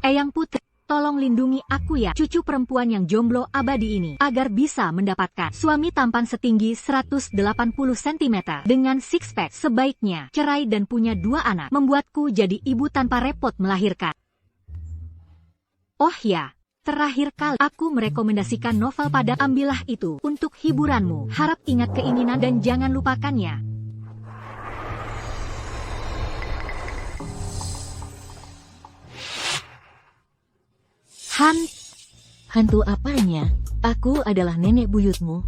Eyang Putri, tolong lindungi aku ya, cucu perempuan yang jomblo abadi ini, agar bisa mendapatkan suami tampan setinggi 180 cm dengan six pack. Sebaiknya cerai dan punya 2 anak, membuatku jadi ibu tanpa repot melahirkan. Oh ya, terakhir kali aku merekomendasikan novel pada ambillah itu untuk hiburanmu. Harap ingat keinginan dan jangan lupakannya. Hantu apanya? Aku adalah nenek buyutmu.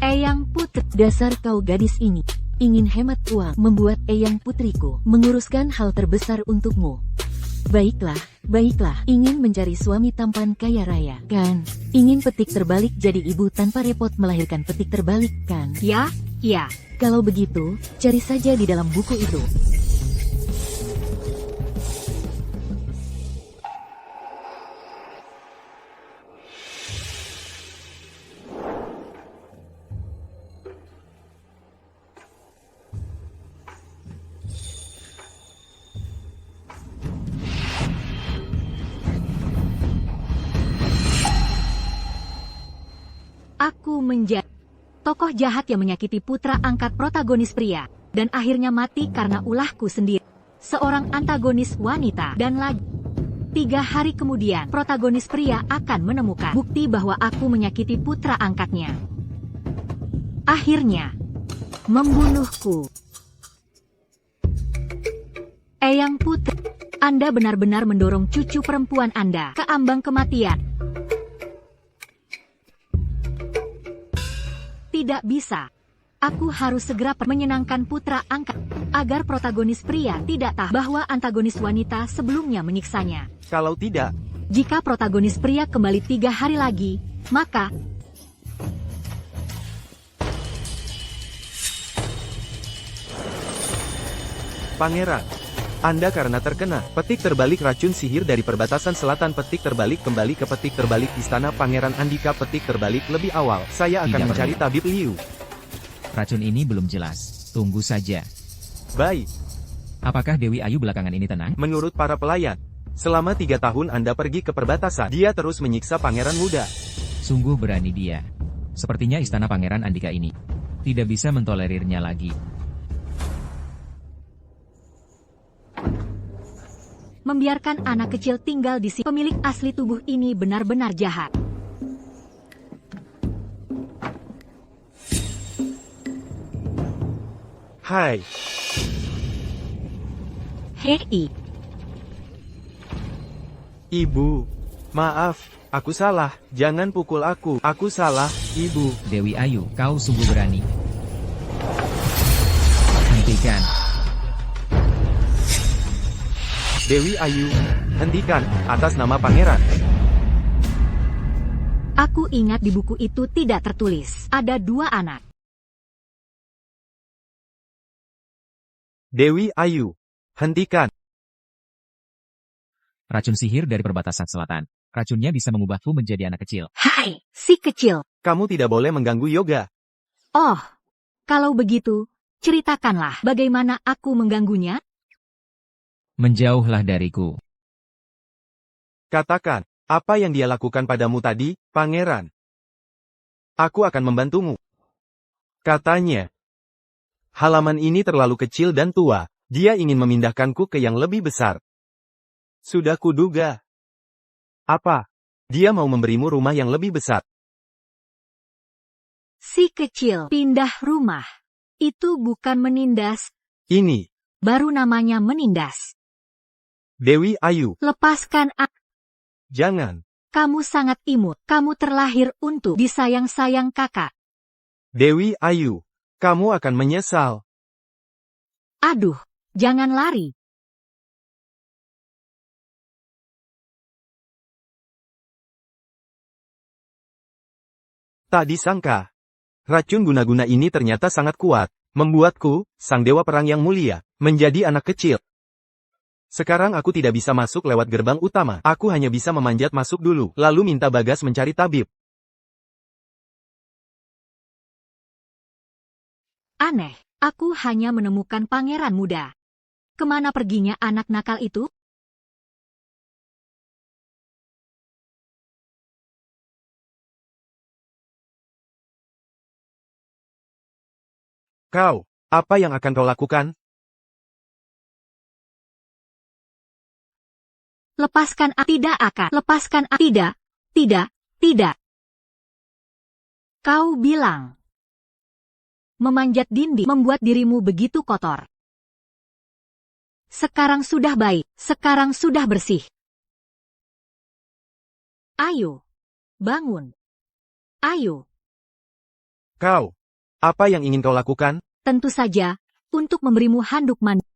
Eyang Putri, Dasar kau gadis ini ingin hemat uang, membuat Eyang Putriku menguruskan hal terbesar untukmu. Baiklah, ingin mencari suami tampan kaya raya, kan? Ingin petik terbalik jadi ibu tanpa repot melahirkan petik terbalik, kan? ya. Kalau begitu, cari saja di dalam buku itu. Aku menjadi tokoh jahat yang menyakiti putra angkat protagonis pria, dan akhirnya mati karena ulahku sendiri. Seorang antagonis wanita, dan lagi 3 hari kemudian, protagonis pria akan menemukan bukti bahwa aku menyakiti putra angkatnya. Akhirnya, membunuhku. Eyang Putri, Anda benar-benar mendorong cucu perempuan Anda ke ambang kematian. Tidak bisa. Aku harus segera menyenangkan putra angkat, agar protagonis pria tidak tahu bahwa antagonis wanita sebelumnya menyiksanya. Kalau tidak, Jika protagonis pria kembali 3 hari lagi, maka Pangeran, Anda karena terkena petik terbalik racun sihir dari perbatasan selatan. Petik terbalik kembali ke petik terbalik istana Pangeran Andika. Petik terbalik lebih awal. Saya akan Tidak mencari perlu. tabib Liu. Racun ini belum jelas. Tunggu saja. Baik, Apakah Dewi Ayu belakangan ini tenang? menurut para pelayan, selama 3 tahun Anda pergi ke perbatasan, dia terus menyiksa pangeran muda. Sungguh berani dia. Sepertinya istana Pangeran Andika ini tidak bisa mentolerirnya lagi. membiarkan anak kecil tinggal di sini. Pemilik asli tubuh ini benar-benar jahat. Hai, Hei, Ibu. Maaf, aku salah. Jangan pukul aku. Aku salah, Ibu. Dewi Ayu, kau sungguh berani. Hentikan. Dewi Ayu, hentikan, atas nama pangeran. aku ingat di buku itu tidak tertulis. Ada 2 anak. Dewi Ayu, hentikan. Racun sihir dari perbatasan selatan. Racunnya bisa mengubahku menjadi anak kecil. Hai, si kecil. Kamu tidak boleh mengganggu yoga. Oh, kalau begitu, ceritakanlah bagaimana aku mengganggunya. Menjauhlah dariku. Katakan, apa yang dia lakukan padamu tadi, pangeran? Aku akan membantumu. Katanya, halaman ini terlalu kecil dan tua. Dia ingin memindahkanku ke yang lebih besar. Sudah kuduga. Apa? Dia mau memberimu rumah yang lebih besar. Si kecil pindah rumah. Itu bukan menindas, Ini, baru namanya menindas. Dewi Ayu, Lepaskan aku. jangan. Kamu sangat imut. Kamu terlahir untuk disayang-sayang kakak. Dewi Ayu, kamu akan menyesal. Aduh, jangan lari. Tak disangka. Racun guna-guna ini ternyata sangat kuat. Membuatku, sang dewa perang yang mulia, menjadi anak kecil. Sekarang aku tidak bisa masuk lewat gerbang utama. Aku hanya bisa memanjat masuk dulu, lalu minta Bagas mencari tabib. Aneh, aku hanya menemukan pangeran muda. Kemana perginya anak nakal itu? Kau, apa yang akan kau lakukan? Lepaskan tidak akan. Lepaskan tidak. Tidak, tidak. Kau bilang. Memanjat dinding membuat dirimu begitu kotor. Sekarang sudah baik. Sekarang sudah bersih. Ayo. Bangun. Ayo. Kau, apa yang ingin kau lakukan? Tentu saja, untuk memberimu handuk mandi.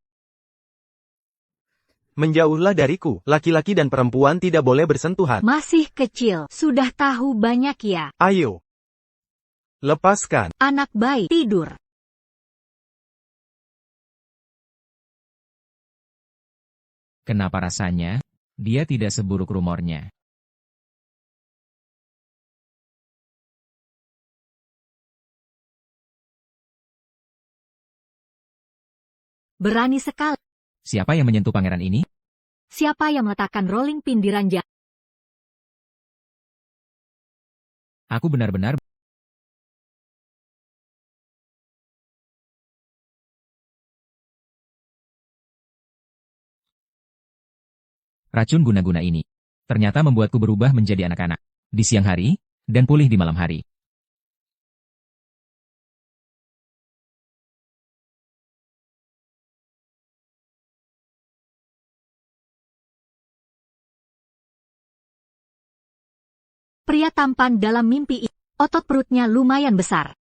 Menjauhlah dariku, laki-laki dan perempuan tidak boleh bersentuhan. Masih kecil, sudah tahu banyak ya. Ayo. Lepaskan. Anak baik, tidur. Kenapa rasanya? Dia tidak seburuk rumornya. Berani sekali. Siapa yang menyentuh pangeran ini? Siapa yang meletakkan rolling pin di ranjang? Aku benar-benar... Racun guna-guna ini ternyata membuatku berubah menjadi anak-anak di siang hari dan pulih di malam hari. Pria tampan dalam mimpi itu. Otot perutnya lumayan besar.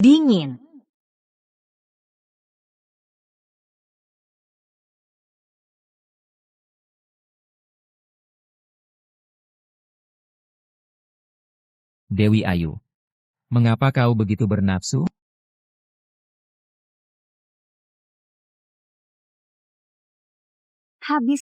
Dingin. Dewi Ayu. Mengapa kau begitu bernafsu? Habis.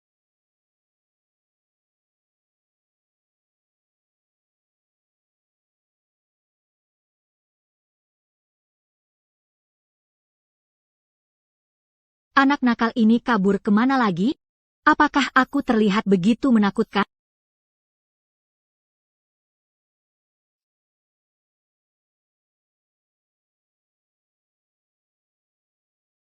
Anak nakal ini kabur kemana lagi? Apakah aku terlihat begitu menakutkan?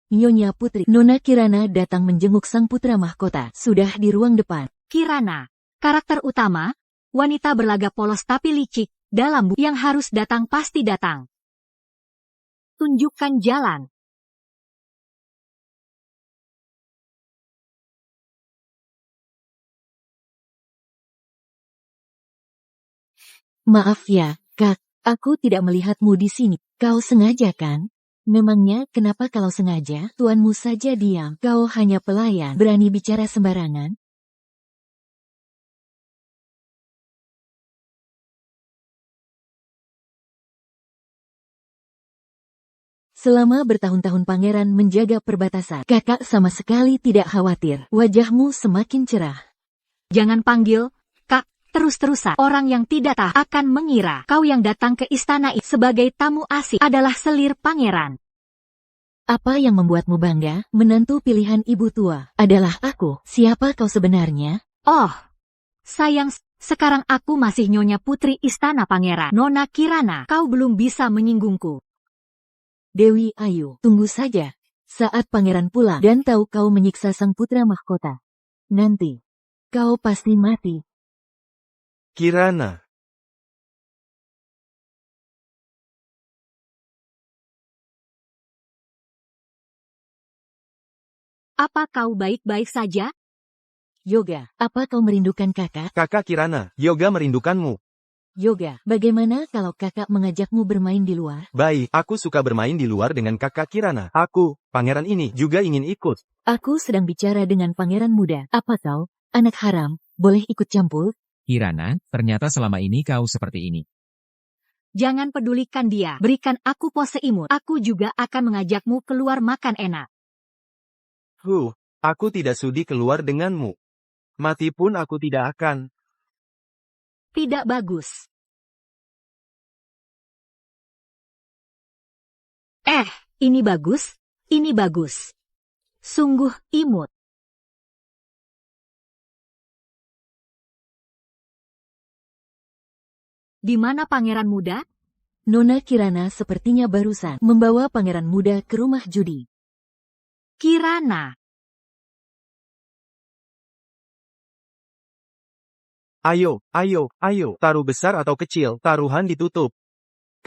Nyonya Putri Nona Kirana datang menjenguk sang putra mahkota. Sudah di ruang depan. Kirana, karakter utama, wanita berlagak polos tapi licik, dalam yang harus datang pasti datang. Tunjukkan jalan. Maaf ya, Kak. Aku tidak melihatmu di sini. Kau sengaja kan? Memangnya kenapa kalau sengaja? Tuanmu saja diam. Kau hanya pelayan. Berani bicara sembarangan? Selama bertahun-tahun pangeran menjaga perbatasan, kakak sama sekali tidak khawatir. Wajahmu semakin cerah. Jangan panggil, Kak, terus-terusan. Orang yang tidak tahu akan mengira kau yang datang ke istana ini sebagai tamu asing adalah selir pangeran. Apa yang membuatmu bangga? Menantu pilihan ibu tua adalah aku. Siapa kau sebenarnya? Oh, sayang, sekarang aku masih Nyonya Putri Istana Pangeran. Nona Kirana, kau belum bisa menyinggungku. Dewi Ayu, tunggu saja. Saat pangeran pulang dan tahu kau menyiksa sang putra mahkota. Nanti, kau pasti mati. Kirana. Apa kau baik-baik saja? Yoga, apa kau merindukan kakak? Kakak Kirana, Yoga merindukanmu. Yoga, bagaimana kalau kakak mengajakmu bermain di luar? Baik, aku suka bermain di luar dengan kakak Kirana. Aku, pangeran ini, juga ingin ikut. Aku sedang bicara dengan pangeran muda. Apa kau, anak haram, boleh ikut campur? Kirana, ternyata selama ini kau seperti ini. Jangan pedulikan dia. Berikan aku pose imut. Aku juga akan mengajakmu keluar makan enak. Aku tidak sudi keluar denganmu. Mati pun aku tidak akan. Tidak bagus. Ini bagus, ini bagus. Sungguh imut. Di mana pangeran muda? Nona Kirana sepertinya barusan membawa pangeran muda ke rumah judi. Kirana. Ayo, ayo, ayo. Taruh besar atau kecil, taruhan ditutup.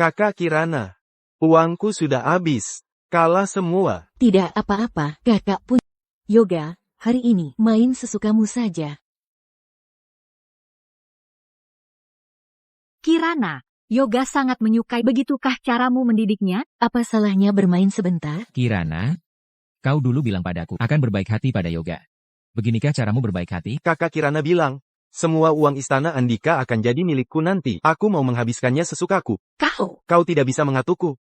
Kakak Kirana. Uangku sudah habis. Kalah semua. Tidak apa-apa, kakak pun. Yoga, hari ini main sesukamu saja. Kirana, Yoga sangat menyukai. Begitukah caramu mendidiknya? Apa salahnya bermain sebentar? Kirana, kau dulu bilang padaku akan berbaik hati pada Yoga. Beginikah caramu berbaik hati? Kakak Kirana bilang, semua uang istana Andika akan jadi milikku nanti. Aku mau menghabiskannya sesukaku. Kau tidak bisa mengatuku.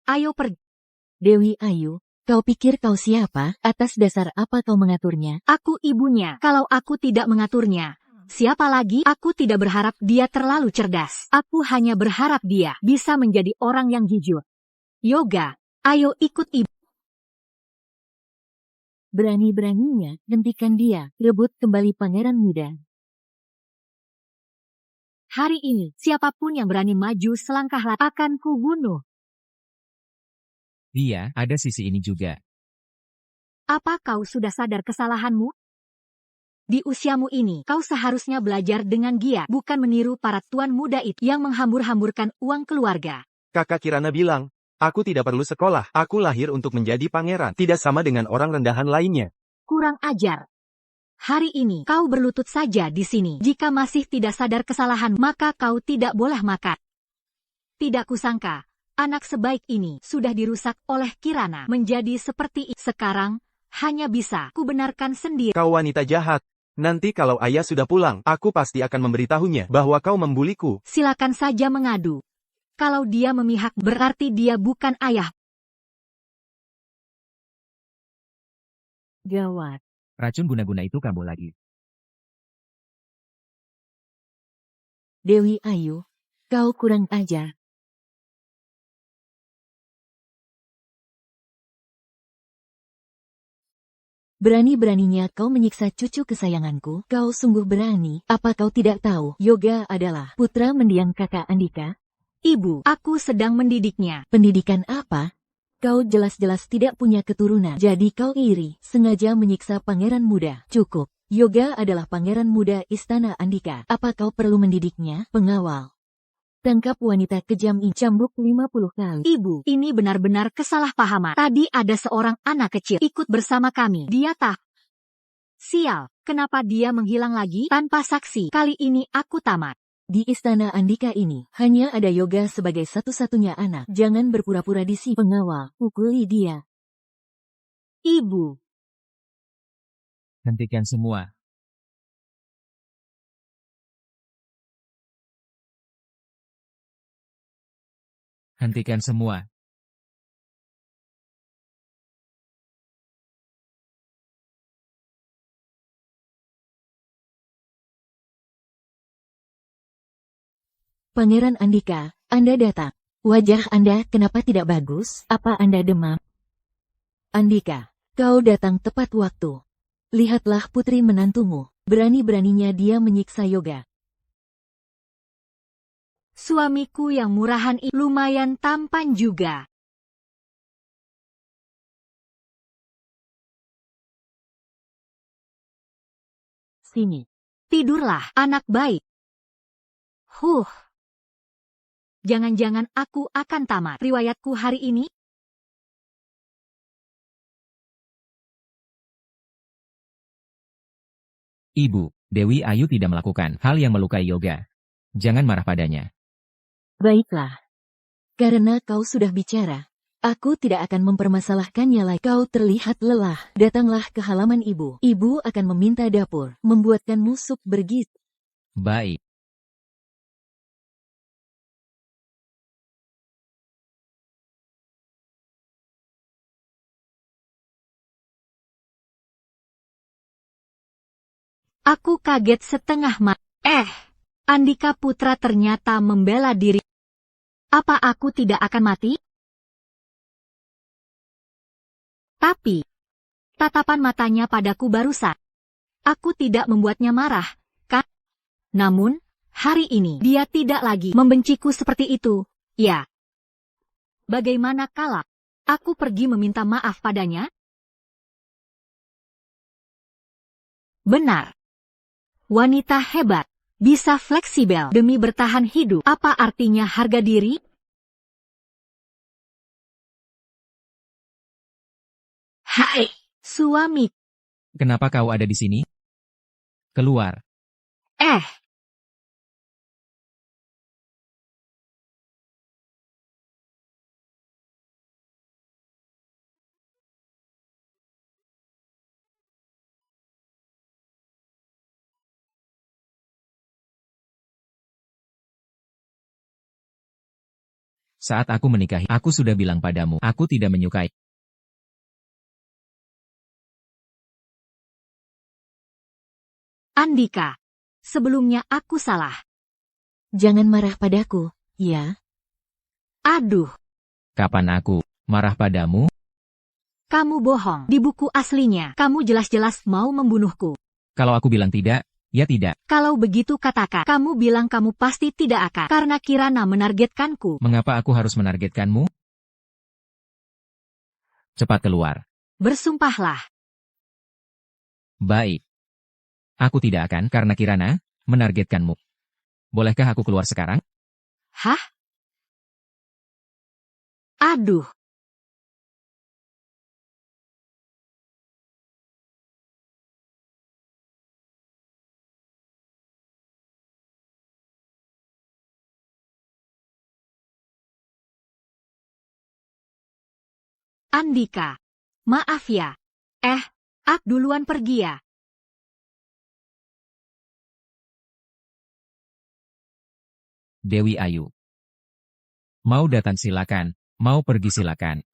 Ayo pergi. Dewi Ayu, kau pikir kau siapa? Atas dasar apa kau mengaturnya? Aku ibunya. Kalau aku tidak mengaturnya, siapa lagi? Aku tidak berharap dia terlalu cerdas. Aku hanya berharap dia bisa menjadi orang yang jujur. Yoga, ayo ikut ibu. Berani-beraninya, hentikan dia, rebut kembali pangeran muda. Hari ini, siapapun yang berani maju selangkah akan kubunuh. Iya, ada sisi ini juga. Apa kau sudah sadar kesalahanmu? Di usiamu ini, kau seharusnya belajar dengan giat, bukan meniru para tuan muda itu yang menghambur-hamburkan uang keluarga. Kakak Kirana bilang, aku tidak perlu sekolah. Aku lahir untuk menjadi pangeran. Tidak sama dengan orang rendahan lainnya. Kurang ajar. Hari ini, kau berlutut saja di sini. Jika masih tidak sadar kesalahan, maka kau tidak boleh makan. Tidak kusangka, anak sebaik ini sudah dirusak oleh Kirana menjadi seperti ini. Sekarang, hanya bisa kubenarkan sendiri. Kau wanita jahat. Nanti kalau ayah sudah pulang, aku pasti akan memberitahunya bahwa kau membuliku. Silakan saja mengadu. Kalau dia memihak, berarti dia bukan ayah. Gawat. Racun guna-guna itu kambuh lagi. Dewi Ayu, kau kurang ajar. Berani-beraninya kau menyiksa cucu kesayanganku. Kau sungguh berani. Apa kau tidak tahu, Yoga adalah putra mendiang kakak Andika? Ibu, aku sedang mendidiknya. Pendidikan apa? Kau jelas-jelas tidak punya keturunan. Jadi kau iri, sengaja menyiksa pangeran muda. Cukup. Yoga adalah pangeran muda istana Andika. Apa kau perlu mendidiknya? Pengawal. Tangkap wanita kejam ini, cambuk 50 kali. Ibu, ini benar-benar kesalahpahaman. Tadi ada seorang anak kecil ikut bersama kami. Dia tak. Sial, kenapa dia menghilang lagi tanpa saksi? Kali ini aku tamat. Di istana Andika ini, hanya ada Yoga sebagai satu-satunya anak. Jangan berpura-pura di sini. Pengawal, pukuli dia. Ibu. Hentikan semua. Hentikan semua. Pangeran Andika, Anda datang. Wajah Anda kenapa tidak bagus? Apa Anda demam? Andika, kau datang tepat waktu. Lihatlah putri menantumu. Berani-beraninya dia menyiksa Yoga. Suamiku yang murahan ini lumayan tampan juga. Sini. Tidurlah, anak baik. Jangan-jangan aku akan tamat riwayatku hari ini? Ibu, Dewi Ayu tidak melakukan hal yang melukai Yoga. Jangan marah padanya. Baiklah. Karena kau sudah bicara, aku tidak akan mempermasalahkannya lagi. Kau terlihat lelah. Datanglah ke halaman ibu. Ibu akan meminta dapur, membuatkanmu sup bergizi. Baik. Aku kaget setengah Andika Putra ternyata membela diri. Apa aku tidak akan mati? Tapi, tatapan matanya padaku barusan. Aku tidak membuatnya marah, kan? Namun, Hari ini dia tidak lagi membenciku seperti itu. Ya. Bagaimana kalau aku pergi meminta maaf padanya? Benar. Wanita hebat, bisa fleksibel demi bertahan hidup. Apa artinya harga diri? Hai, suami. Kenapa kau ada di sini? Keluar. Eh, Saat aku menikahi, aku sudah bilang padamu, aku tidak menyukai. Andika. Sebelumnya aku salah. Jangan marah padaku, ya. Aduh, Kapan aku marah padamu? kamu bohong. Di buku aslinya, kamu jelas-jelas mau membunuhku. Kalau aku bilang tidak, ya tidak. Kalau begitu katakan, kamu bilang kamu pasti tidak akan. Karena Kirana menargetkanku. Mengapa aku harus menargetkanmu? Cepat keluar. Bersumpahlah. Baik. Aku tidak akan karena Kirana menargetkanmu. Bolehkah aku keluar sekarang? Hah? Aduh. Andika. Maaf ya. Aku duluan pergi ya. Dewi Ayu. Mau datang silakan, mau pergi silakan.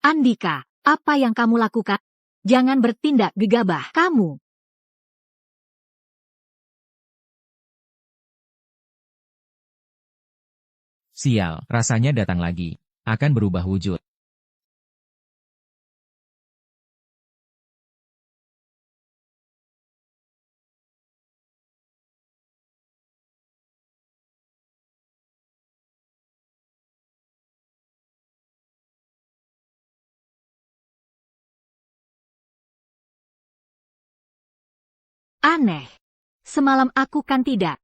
Andika, apa yang kamu lakukan? Jangan bertindak gegabah. Kamu. Sial, rasanya datang lagi. Akan berubah wujud. Aneh. Semalam aku kan tidak.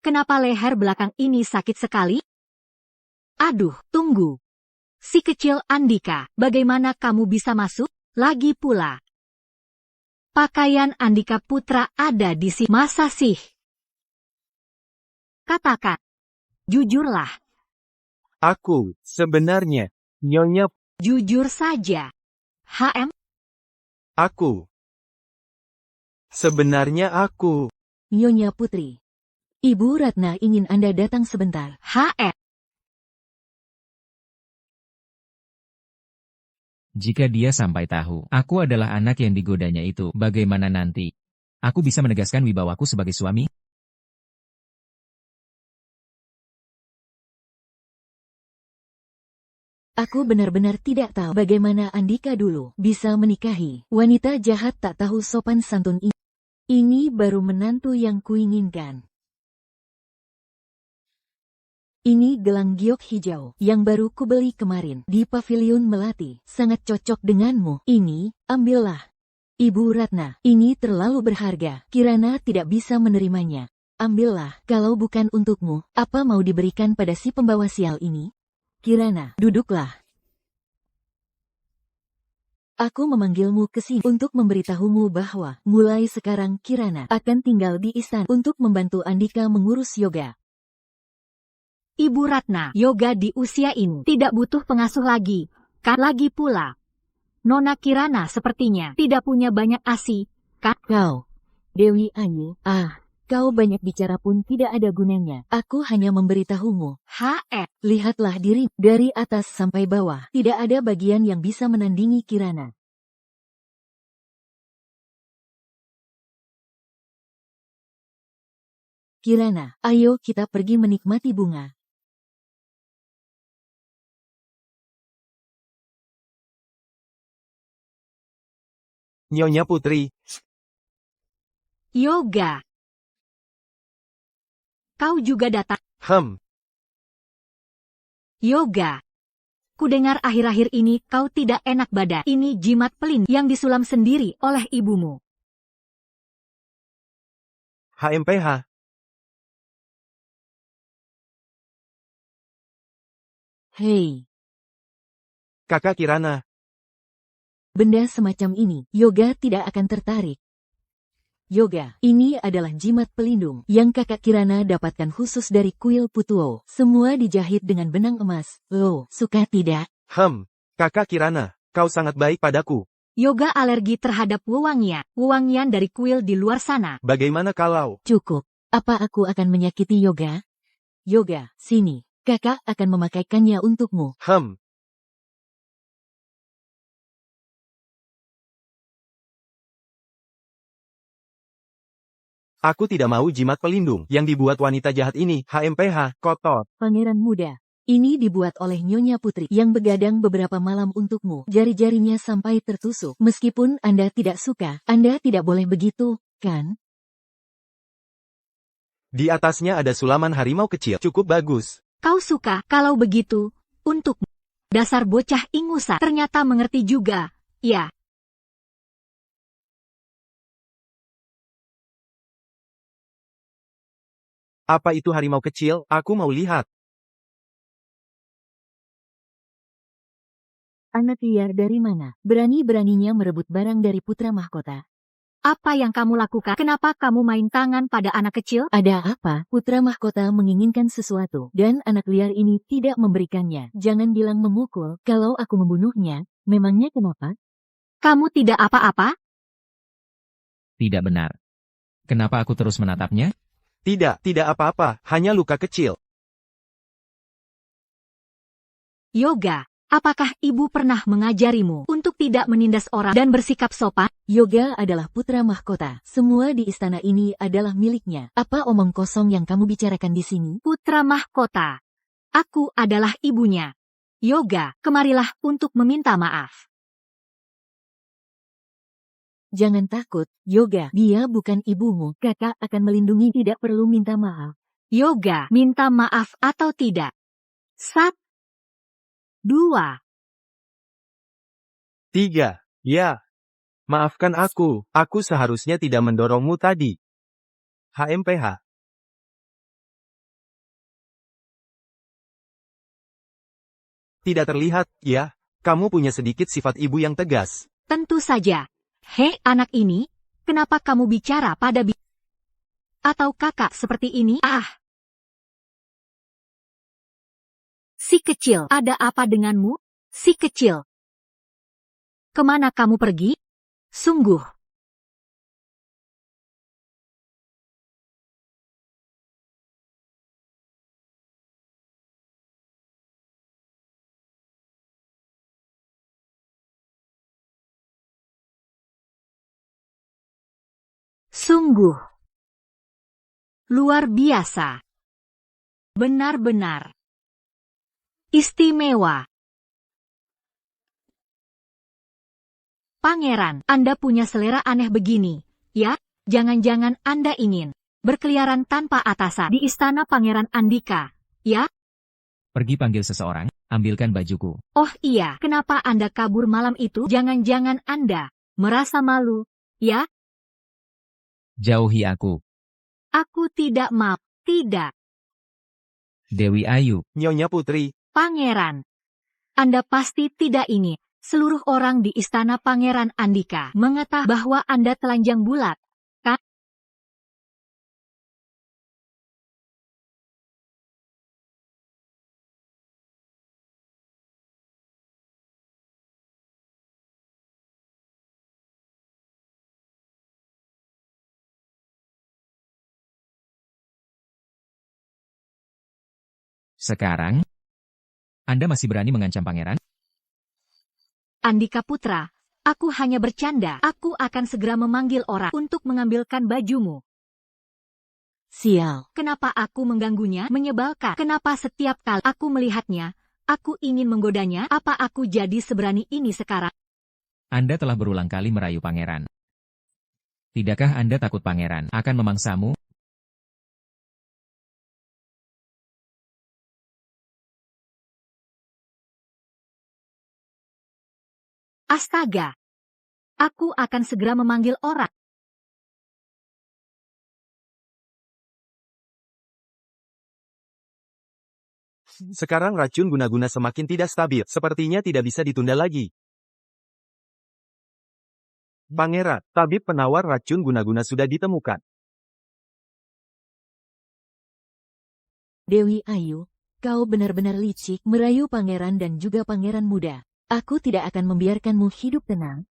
Kenapa leher belakang ini sakit sekali? Aduh, tunggu. Si kecil Andika, bagaimana kamu bisa masuk? Lagi pula. Pakaian Andika Putra ada di sini. Masa sih? Katakan. Jujurlah. Aku, sebenarnya, Nyonya, Jujur saja. aku. Sebenarnya aku. Nyonya Putri. Ibu Ratna ingin Anda datang sebentar. Jika dia sampai tahu, aku adalah anak yang digodanya itu, bagaimana nanti? Aku bisa menegaskan wibawaku sebagai suami? Aku benar-benar tidak tahu bagaimana Andika dulu bisa menikahi wanita jahat tak tahu sopan santun ini. Ini baru menantu yang kuinginkan. Ini gelang giok hijau yang baru kubeli kemarin di Pavilion Melati. Sangat cocok denganmu. Ini, ambillah. Ibu Ratna, ini terlalu berharga. Kirana tidak bisa menerimanya. Ambillah, kalau bukan untukmu, apa mau diberikan pada si pembawa sial ini? Kirana, duduklah. Aku memanggilmu ke sini untuk memberitahumu bahwa mulai sekarang Kirana akan tinggal di istana untuk membantu Andika mengurus yoga. Ibu Ratna, yoga di usia ini tidak butuh pengasuh lagi. Kan lagi pula. Nona Kirana sepertinya tidak punya banyak asi. Kau, Dewi Ayu, kau banyak bicara pun tidak ada gunanya. Aku hanya memberitahumu. Lihatlah diri dari atas sampai bawah. Tidak ada bagian yang bisa menandingi Kirana. Kirana, ayo kita pergi menikmati bunga. Nyonya Putri, Yoga. kau juga datang. Yoga. Kudengar akhir-akhir ini kau tidak enak badan. Ini jimat pelindung yang disulam sendiri oleh ibumu. HMPH. Hei, Kakak Kirana. benda semacam ini, Yoga tidak akan tertarik. Yoga, ini adalah jimat pelindung yang kakak Kirana dapatkan khusus dari kuil Putuo. Semua dijahit dengan benang emas. Lo, suka tidak? Kakak Kirana, kau sangat baik padaku. Yoga alergi terhadap wewangian dari kuil di luar sana. Bagaimana kalau? Cukup. Apa aku akan menyakiti Yoga? Yoga, sini. Kakak akan memakaikannya untukmu. Aku tidak mau jimat pelindung yang dibuat wanita jahat ini. HMPH, kotor. Pangeran muda. Ini dibuat oleh Nyonya Putri yang begadang beberapa malam untukmu. Jari-jarinya sampai tertusuk. Meskipun Anda tidak suka, Anda tidak boleh begitu, kan? Di atasnya ada sulaman harimau kecil. Cukup bagus. Kau suka, kalau begitu, untukmu. Dasar bocah ingusan, ternyata mengerti juga, ya. Apa itu harimau kecil? Aku mau lihat. Anak liar dari mana? Berani-beraninya merebut barang dari putra mahkota. Apa yang kamu lakukan? Kenapa kamu main tangan pada anak kecil? Ada apa? Putra mahkota menginginkan sesuatu, dan anak liar ini tidak memberikannya. Jangan bilang memukul, kalau aku membunuhnya, memangnya kenapa? Kamu tidak apa-apa? Tidak benar. Kenapa aku terus menatapnya? Tidak apa-apa, hanya luka kecil. Yoga, apakah ibu pernah mengajarimu untuk tidak menindas orang dan bersikap sopan? Yoga adalah putra mahkota. Semua di istana ini adalah miliknya. Apa omong kosong yang kamu bicarakan di sini? Putra mahkota. Aku adalah ibunya. Yoga, kemarilah untuk meminta maaf. Jangan takut, Yoga. Dia bukan ibumu. Kakak akan melindungi, tidak perlu minta maaf. Yoga, minta maaf atau tidak? 1, 2, 3. Ya. Maafkan aku seharusnya tidak mendorongmu tadi. HMPH. Tidak terlihat, ya. Kamu punya sedikit sifat ibu yang tegas. Tentu saja. Hei anak ini, kenapa kamu bicara pada atau kakak seperti ini? Si kecil, ada apa denganmu? Si kecil. Kemana kamu pergi? Sungguh. Sungguh. Luar biasa. Benar-benar. Istimewa. Pangeran, Anda punya selera aneh begini, ya? Jangan-jangan Anda ingin berkeliaran tanpa atasan di istana Pangeran Andika, ya? Pergi panggil seseorang, ambilkan bajuku. Oh iya, kenapa Anda kabur malam itu? Jangan-jangan Anda merasa malu, ya? Jauhi aku. Aku tidak mau, tidak. Dewi Ayu. Nyonya Putri. Pangeran, Anda pasti tidak ingin seluruh orang di istana Pangeran Andika mengetahui bahwa Anda telanjang bulat, kan? Sekarang, Anda masih berani mengancam pangeran? Andika Putra, aku hanya bercanda. Aku akan segera memanggil orang untuk mengambilkan bajumu. Sial. Kenapa aku mengganggunya? Menyebalkan. Kenapa setiap kali aku melihatnya, aku ingin menggodanya? Apa aku jadi seberani ini sekarang? Anda telah berulang kali merayu pangeran. Tidakkah Anda takut pangeran akan memangsamu? Astaga! Aku akan segera memanggil orang. Sekarang racun guna-guna semakin tidak stabil, sepertinya tidak bisa ditunda lagi. Pangeran, tabib penawar racun guna-guna sudah ditemukan. Dewi Ayu, kau benar-benar licik merayu pangeran dan juga pangeran muda. Aku tidak akan membiarkanmu hidup tenang.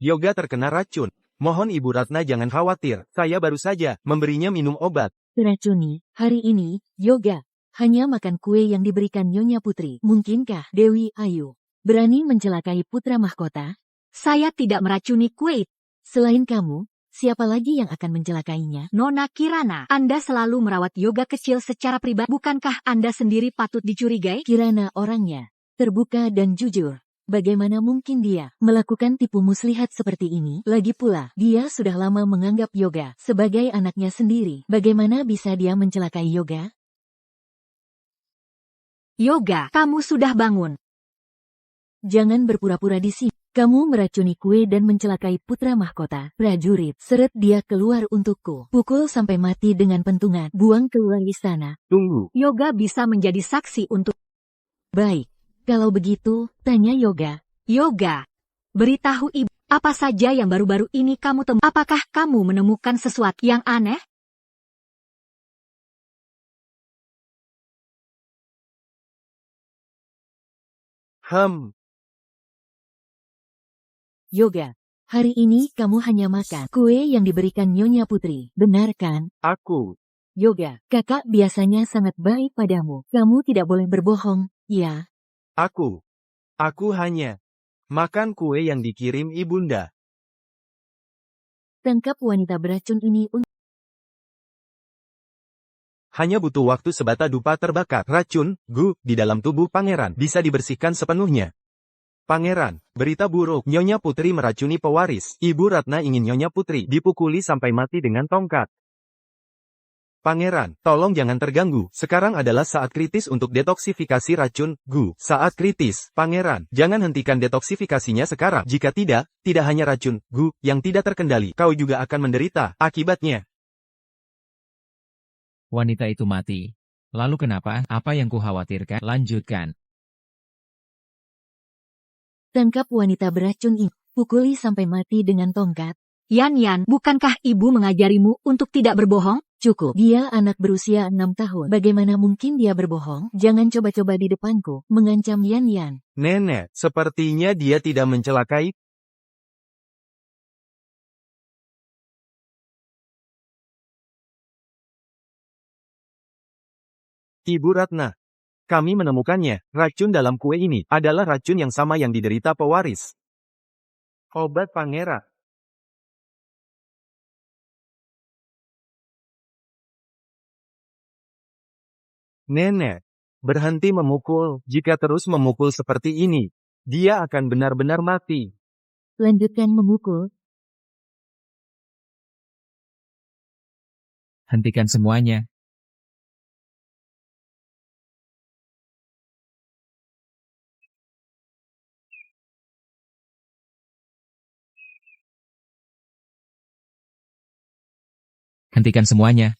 Yoga terkena racun. Mohon Ibu Ratna jangan khawatir, saya baru saja memberinya minum obat. Teracuni, hari ini, Yoga, hanya makan kue yang diberikan Nyonya Putri. Mungkinkah Dewi Ayu berani mencelakai putra mahkota? Saya tidak meracuni kue. Selain kamu, siapa lagi yang akan mencelakainya? Nona Kirana, Anda selalu merawat Yoga kecil secara pribadi. Bukankah Anda sendiri patut dicurigai? Kirana orangnya terbuka dan jujur. Bagaimana mungkin dia melakukan tipu muslihat seperti ini? Lagi pula, dia sudah lama menganggap Yoga sebagai anaknya sendiri. Bagaimana bisa dia mencelakai Yoga? Yoga, kamu sudah bangun. Jangan berpura-pura di sini. Kamu meracuni kue dan mencelakai putra mahkota. Prajurit, seret dia keluar untukku. Pukul sampai mati dengan pentungan. Buang keluar istana. Tunggu. Yoga bisa menjadi saksi untuk... Baik. Kalau begitu, tanya Yoga. Yoga, beritahu ibu, apa saja yang baru-baru ini kamu temukan? Apakah kamu menemukan sesuatu yang aneh? Yoga, hari ini kamu hanya makan kue yang diberikan Nyonya Putri. Benar kan? Aku. Yoga, kakak biasanya sangat baik padamu. Kamu tidak boleh berbohong, ya? Aku hanya makan kue yang dikirim ibunda. Tangkap wanita beracun ini untuk... Hanya butuh waktu sebata dupa terbakar. Racun, di dalam tubuh pangeran bisa dibersihkan sepenuhnya. Pangeran, berita buruk. Nyonya Putri meracuni pewaris. Ibu Ratna ingin Nyonya Putri dipukuli sampai mati dengan tongkat. Pangeran, tolong jangan terganggu. Sekarang adalah saat kritis untuk detoksifikasi racun, Saat kritis, Pangeran, jangan hentikan detoksifikasinya sekarang. Jika tidak hanya racun, yang tidak terkendali, kau juga akan menderita akibatnya. Wanita itu mati. Lalu kenapa? Apa yang kukhawatirkan? Lanjutkan. Tangkap wanita beracun ini. Pukuli sampai mati dengan tongkat. Yan, bukankah ibu mengajarimu untuk tidak berbohong? Cukup. Dia anak berusia 6 tahun. Bagaimana mungkin dia berbohong? Jangan coba-coba di depanku. Mengancam Yan. Nenek, sepertinya dia tidak mencelakai. Ibu Ratna, kami menemukannya. Racun dalam kue ini adalah racun yang sama yang diderita pewaris. Obat pangeran. Nenek, berhenti memukul. Jika terus memukul seperti ini, dia akan benar-benar mati. Lanjutkan memukul. Hentikan semuanya. Hentikan semuanya.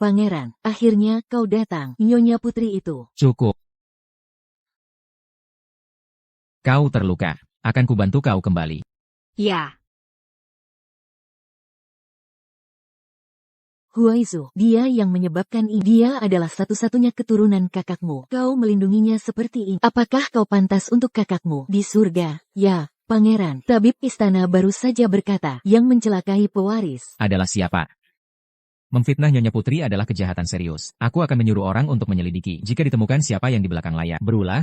Pangeran, akhirnya kau datang. Nyonya Putri itu. Cukup. Kau terluka. Akan kubantu kau kembali. Ya. Huaizu, dia yang menyebabkan ini. Dia adalah satu-satunya keturunan kakakmu. Kau melindunginya seperti ini. Apakah kau pantas untuk kakakmu di surga? Ya, Pangeran. Tabib istana baru saja berkata, yang mencelakai pewaris Adalah siapa? Memfitnah Nyonya Putri adalah kejahatan serius. Aku akan menyuruh orang untuk menyelidiki. Jika ditemukan siapa yang di belakang layar berulah,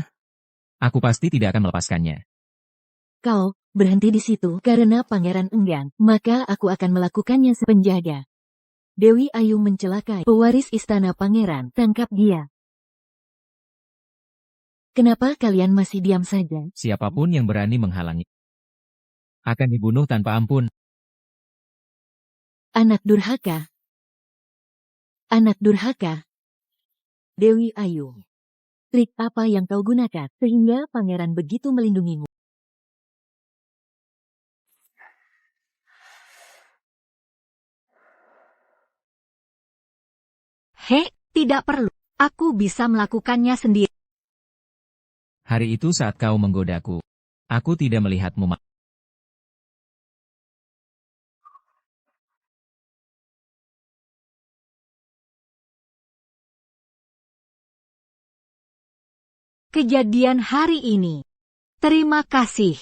aku pasti tidak akan melepaskannya. Kau berhenti di situ karena pangeran enggan, maka aku akan melakukannya sepenjaga. Dewi Ayu mencelakai pewaris istana pangeran, tangkap dia. Kenapa kalian masih diam saja? Siapapun yang berani menghalangi akan dibunuh tanpa ampun. Anak durhaka. Anak durhaka. Dewi Ayu. Trik apa yang kau gunakan sehingga pangeran begitu melindungimu? Tidak perlu. Aku bisa melakukannya sendiri. Hari itu saat kau menggodaku, aku tidak melihatmu. Kejadian hari ini. Terima kasih.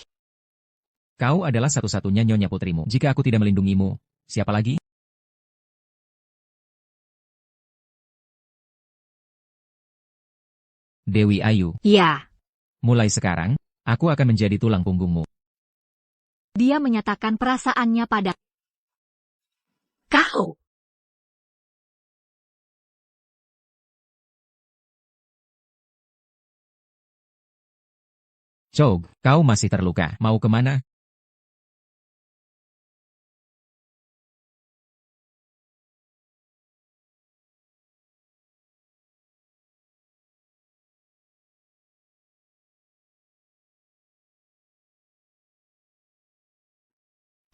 Kau adalah satu-satunya nyonya putrimu. Jika aku tidak melindungimu, siapa lagi? Dewi Ayu. Ya. Mulai sekarang, aku akan menjadi tulang punggungmu. Dia menyatakan perasaannya pada kau. Chog, kau masih terluka. Mau kemana?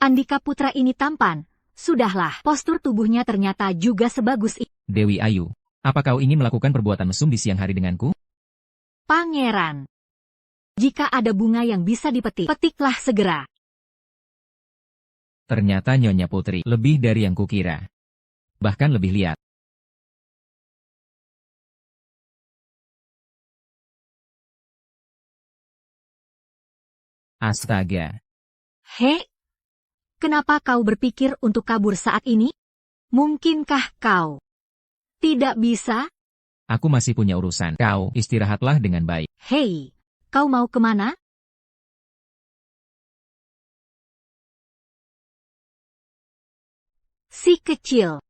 Andika putra ini tampan. Sudahlah, postur tubuhnya ternyata juga sebagus itu. Dewi Ayu, apa kau ingin melakukan perbuatan mesum di siang hari denganku? Pangeran. Jika ada bunga yang bisa dipetik, petiklah segera. Ternyata nyonya putri lebih dari yang kukira. Bahkan lebih liat. Astaga. Kenapa kau berpikir untuk kabur saat ini? Mungkinkah kau tidak bisa? Aku masih punya urusan. Kau istirahatlah dengan baik. Hei, kau mau kemana? Si kecil.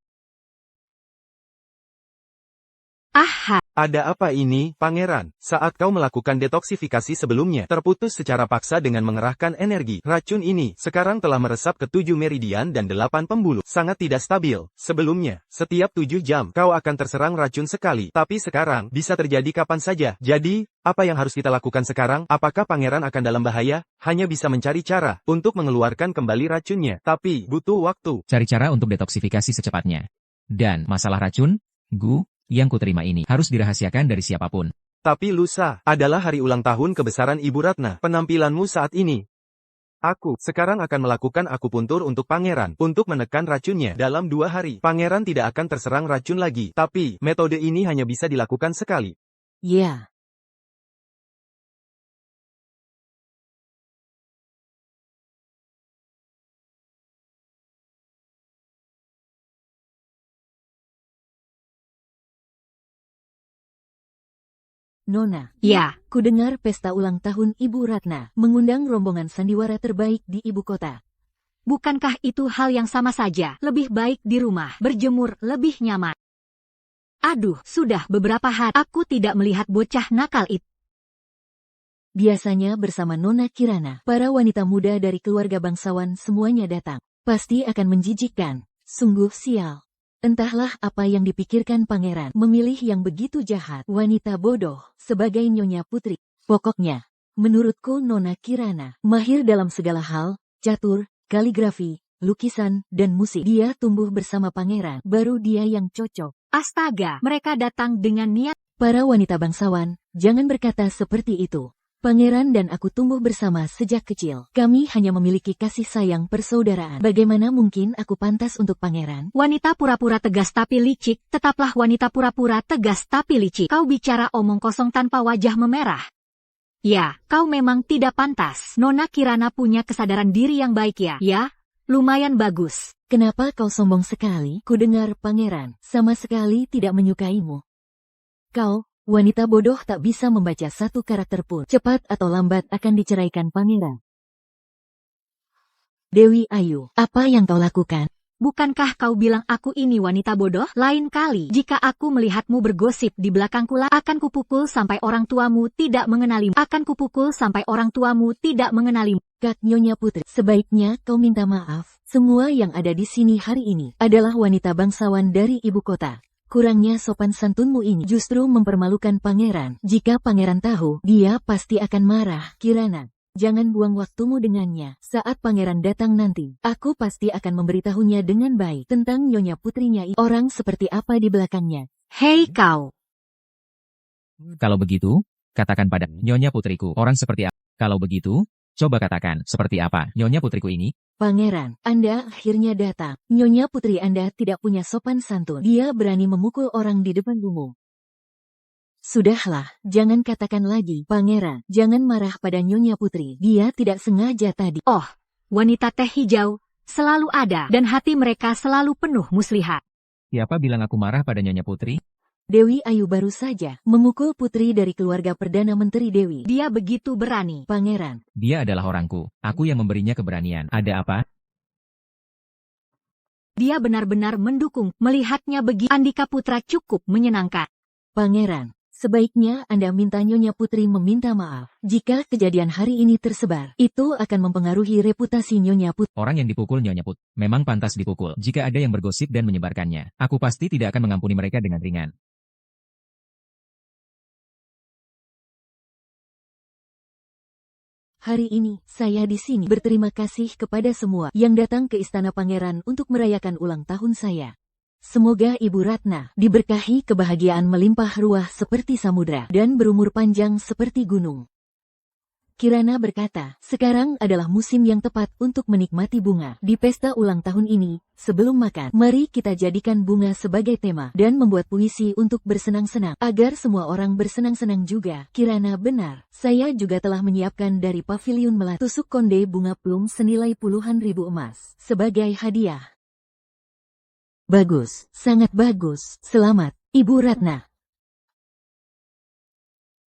Aha. Ada apa ini, Pangeran? Saat kau melakukan detoksifikasi sebelumnya, terputus secara paksa dengan mengerahkan energi. Racun ini, sekarang telah meresap ke 7 meridian dan 8 pembuluh. Sangat tidak stabil. Sebelumnya, setiap 7 jam, kau akan terserang racun sekali. Tapi sekarang, bisa terjadi kapan saja. Jadi, apa yang harus kita lakukan sekarang? Apakah Pangeran akan dalam bahaya? Hanya bisa mencari cara untuk mengeluarkan kembali racunnya. Tapi, butuh waktu. Cari cara untuk detoksifikasi secepatnya. Dan, masalah racun, yang kuterima ini harus dirahasiakan dari siapapun. Tapi lusa, adalah hari ulang tahun kebesaran Ibu Ratna. Penampilanmu saat ini. Aku sekarang akan melakukan akupuntur untuk Pangeran, untuk menekan racunnya. Dalam 2 hari, Pangeran tidak akan terserang racun lagi. Tapi, metode ini hanya bisa dilakukan sekali. Ya. Nona, Ya. kudengar pesta ulang tahun Ibu Ratna mengundang rombongan sandiwara terbaik di ibu kota. Bukankah itu hal yang sama saja? Lebih baik di rumah, berjemur, lebih nyaman. Aduh, sudah beberapa hari aku tidak melihat bocah nakal itu. Biasanya bersama Nona Kirana, para wanita muda dari keluarga bangsawan semuanya datang. Pasti akan menjijikkan. Sungguh sial. Entahlah apa yang dipikirkan pangeran memilih yang begitu jahat, wanita bodoh, sebagai nyonya putri. Pokoknya, menurutku Nona Kirana mahir dalam segala hal, catur, kaligrafi, lukisan, dan musik. Dia tumbuh bersama pangeran, baru dia yang cocok. Astaga, mereka datang dengan niat. Para wanita bangsawan, jangan berkata seperti itu. Pangeran dan aku tumbuh bersama sejak kecil. Kami hanya memiliki kasih sayang persaudaraan. Bagaimana mungkin aku pantas untuk pangeran? Wanita pura-pura tegas tapi licik, tetaplah wanita pura-pura tegas tapi licik. Kau bicara omong kosong tanpa wajah memerah. Ya, kau memang tidak pantas. Nona Kirana punya kesadaran diri yang baik ya. Ya, lumayan bagus. Kenapa kau sombong sekali? Kudengar pangeran sama sekali tidak menyukaimu. Kau, wanita bodoh tak bisa membaca satu karakter pun. Cepat atau lambat akan diceraikan pangeran. Dewi Ayu, apa yang kau lakukan? Bukankah kau bilang aku ini wanita bodoh? Lain kali, jika aku melihatmu bergosip di belakangku, akan kupukul sampai orang tuamu tidak mengenalimu. Akan kupukul sampai orang tuamu tidak mengenalimu. Kak Nyonya Putri, sebaiknya kau minta maaf. Semua yang ada di sini hari ini adalah wanita bangsawan dari ibu kota. Kurangnya sopan santunmu ini justru mempermalukan pangeran. Jika pangeran tahu, dia pasti akan marah. Kirana, jangan buang waktumu dengannya. Saat pangeran datang nanti, aku pasti akan memberitahunya dengan baik tentang Nyonya Putrinya. Orang seperti apa di belakangnya. Hei kau! Kalau begitu, katakan pada Nyonya Putriku orang seperti apa. Kalau begitu, coba katakan seperti apa Nyonya Putriku ini. Pangeran, Anda akhirnya datang. Nyonya Putri Anda tidak punya sopan santun. Dia berani memukul orang di depan umum. Sudahlah, jangan katakan lagi. Pangeran, jangan marah pada Nyonya Putri. Dia tidak sengaja tadi. Oh, wanita teh hijau selalu ada dan hati mereka selalu penuh muslihat. Siapa bilang aku marah pada Nyonya Putri? Dewi Ayu baru saja memukul putri dari keluarga Perdana Menteri Dewi. Dia begitu berani. Pangeran, Dia adalah orangku. Aku yang memberinya keberanian. Ada apa? Dia benar-benar mendukung. Melihatnya begitu, Andika Putra cukup menyenangkan. Pangeran, sebaiknya Anda minta Nyonya Putri meminta maaf. Jika kejadian hari ini tersebar, itu akan mempengaruhi reputasi Nyonya Putri. Orang yang dipukul Nyonya Put memang pantas dipukul. Jika ada yang bergosip dan menyebarkannya, aku pasti tidak akan mengampuni mereka dengan ringan. Hari ini, saya di sini berterima kasih kepada semua yang datang ke Istana Pangeran untuk merayakan ulang tahun saya. Semoga Ibu Ratna diberkahi kebahagiaan melimpah ruah seperti samudra dan berumur panjang seperti gunung. Kirana berkata, sekarang adalah musim yang tepat untuk menikmati bunga. Di pesta ulang tahun ini, sebelum makan, mari kita jadikan bunga sebagai tema dan membuat puisi untuk bersenang-senang, agar semua orang bersenang-senang juga. Kirana benar, saya juga telah menyiapkan dari pavilion melati tusuk konde bunga plum senilai puluhan ribu emas, sebagai hadiah. Bagus, sangat bagus, selamat, Ibu Ratna.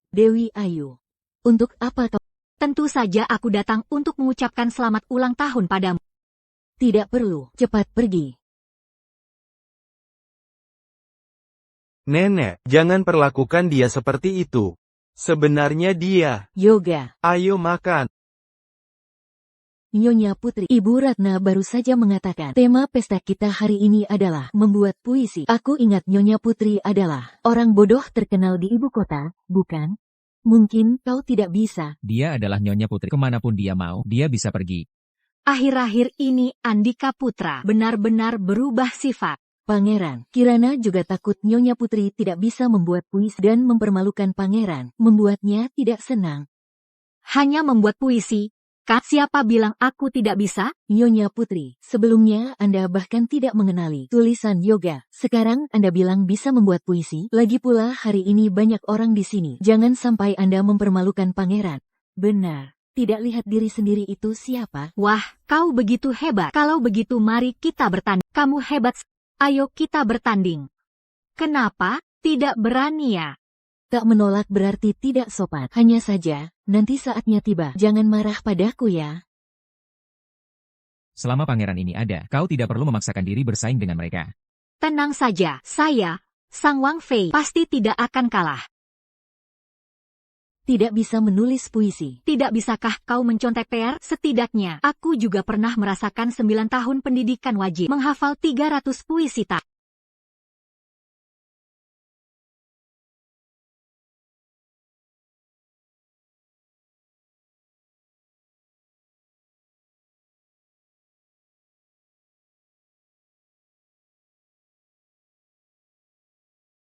Dewi Ayu, untuk apa kau? Tentu saja aku datang untuk mengucapkan selamat ulang tahun padamu. Tidak perlu, cepat pergi. Nenek, jangan perlakukan dia seperti itu. Sebenarnya dia. Yoga, Ayo makan. Nyonya Putri, Ibu Ratna baru saja mengatakan tema pesta kita hari ini adalah membuat puisi. Aku ingat Nyonya Putri adalah orang bodoh terkenal di ibu kota, bukan? Mungkin kau tidak bisa. Dia adalah Nyonya Putri. Kemanapun dia mau, dia bisa pergi. Akhir-akhir ini Andika Putra benar-benar berubah sifat. Pangeran, Kirana juga takut Nyonya Putri tidak bisa membuat puisi dan mempermalukan pangeran, membuatnya tidak senang. Hanya membuat puisi, kan? Siapa bilang aku tidak bisa? Nyonya Putri, sebelumnya Anda bahkan tidak mengenali tulisan yoga. Sekarang Anda bilang bisa membuat puisi. Lagi pula hari ini banyak orang di sini. Jangan sampai Anda mempermalukan pangeran. Benar, tidak lihat diri sendiri itu siapa? Wah, kau begitu hebat. Kalau begitu mari kita bertanding. Kamu hebat. Ayo kita bertanding. Kenapa tidak berani ya? Tak menolak berarti tidak sopan. Hanya saja, nanti saatnya tiba. Jangan marah padaku ya. Selama pangeran ini ada, kau tidak perlu memaksakan diri bersaing dengan mereka. Tenang saja, saya, Sang Wang Fei, pasti tidak akan kalah. Tidak bisa menulis puisi. Tidak bisakah kau mencontek PR? Setidaknya, aku juga pernah merasakan 9 tahun pendidikan wajib. Menghafal 300 puisi tak.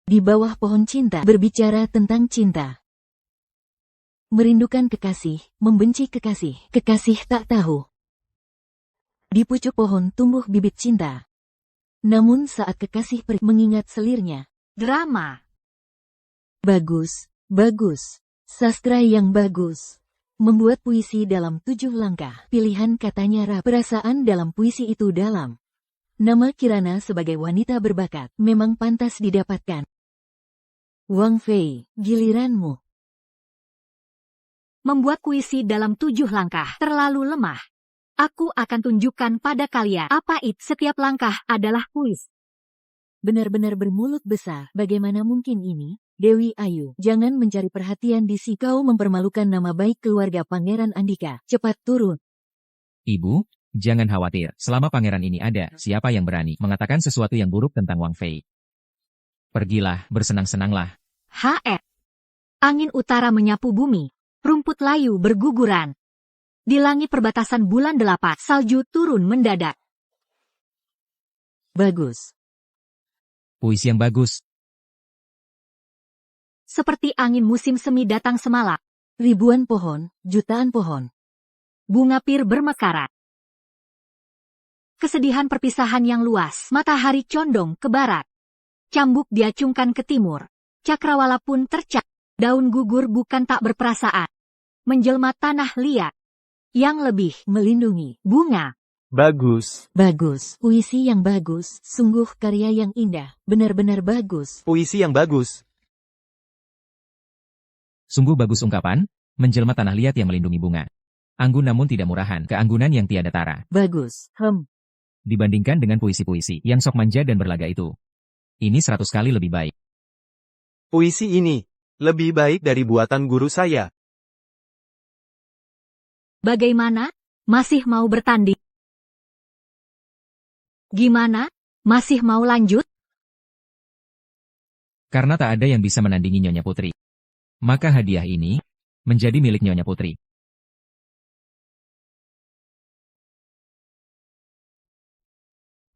Di bawah pohon cinta, berbicara tentang cinta. Merindukan kekasih, membenci kekasih, kekasih tak tahu. Di pucuk pohon tumbuh bibit cinta. Namun saat kekasih pergi mengingat selirnya. Drama. Bagus, bagus. Sastra yang bagus. Membuat puisi dalam 7 langkah. Pilihan katanya rap. Perasaan dalam puisi itu dalam. Nama Kirana sebagai wanita berbakat memang pantas didapatkan. Wang Fei, giliranmu. Membuat puisi dalam 7 langkah terlalu lemah. Aku akan tunjukkan pada kalian apa itu setiap langkah adalah kuis. Benar-benar bermulut besar. Bagaimana mungkin ini? Dewi Ayu, jangan mencari perhatian di sini. Kau mempermalukan nama baik keluarga Pangeran Andika. Cepat turun. Ibu, jangan khawatir. Selama pangeran ini ada, siapa yang berani mengatakan sesuatu yang buruk tentang Wang Fei? Pergilah, bersenang-senanglah. HR. Angin utara menyapu bumi. Rumput layu berguguran. Di langit perbatasan bulan 8, salju turun mendadak. Bagus. Puisi yang bagus. Seperti angin musim semi datang semalam. Ribuan pohon, jutaan pohon. Bunga pir bermekaran. Kesedihan perpisahan yang luas. Matahari condong ke barat. Cambuk diacungkan ke timur. Cakrawala pun tercak. Daun gugur bukan tak berperasaan. Menjelma tanah liat. Yang lebih Melindungi. bunga. Bagus. Bagus. Puisi yang bagus. Sungguh karya yang indah. Benar-benar bagus. Puisi yang bagus. Sungguh bagus ungkapan, menjelma tanah liat yang melindungi bunga. Anggun namun tidak murahan, keanggunan yang tiada tara. Bagus. Dibandingkan dengan puisi-puisi yang sok manja dan berlaga itu. Ini 100 kali lebih baik. Puisi ini lebih baik dari buatan guru saya. Bagaimana? Masih mau bertanding? Gimana? Masih mau lanjut? Karena tak ada yang bisa menandingi Nyonya Putri. Maka hadiah ini menjadi milik Nyonya Putri.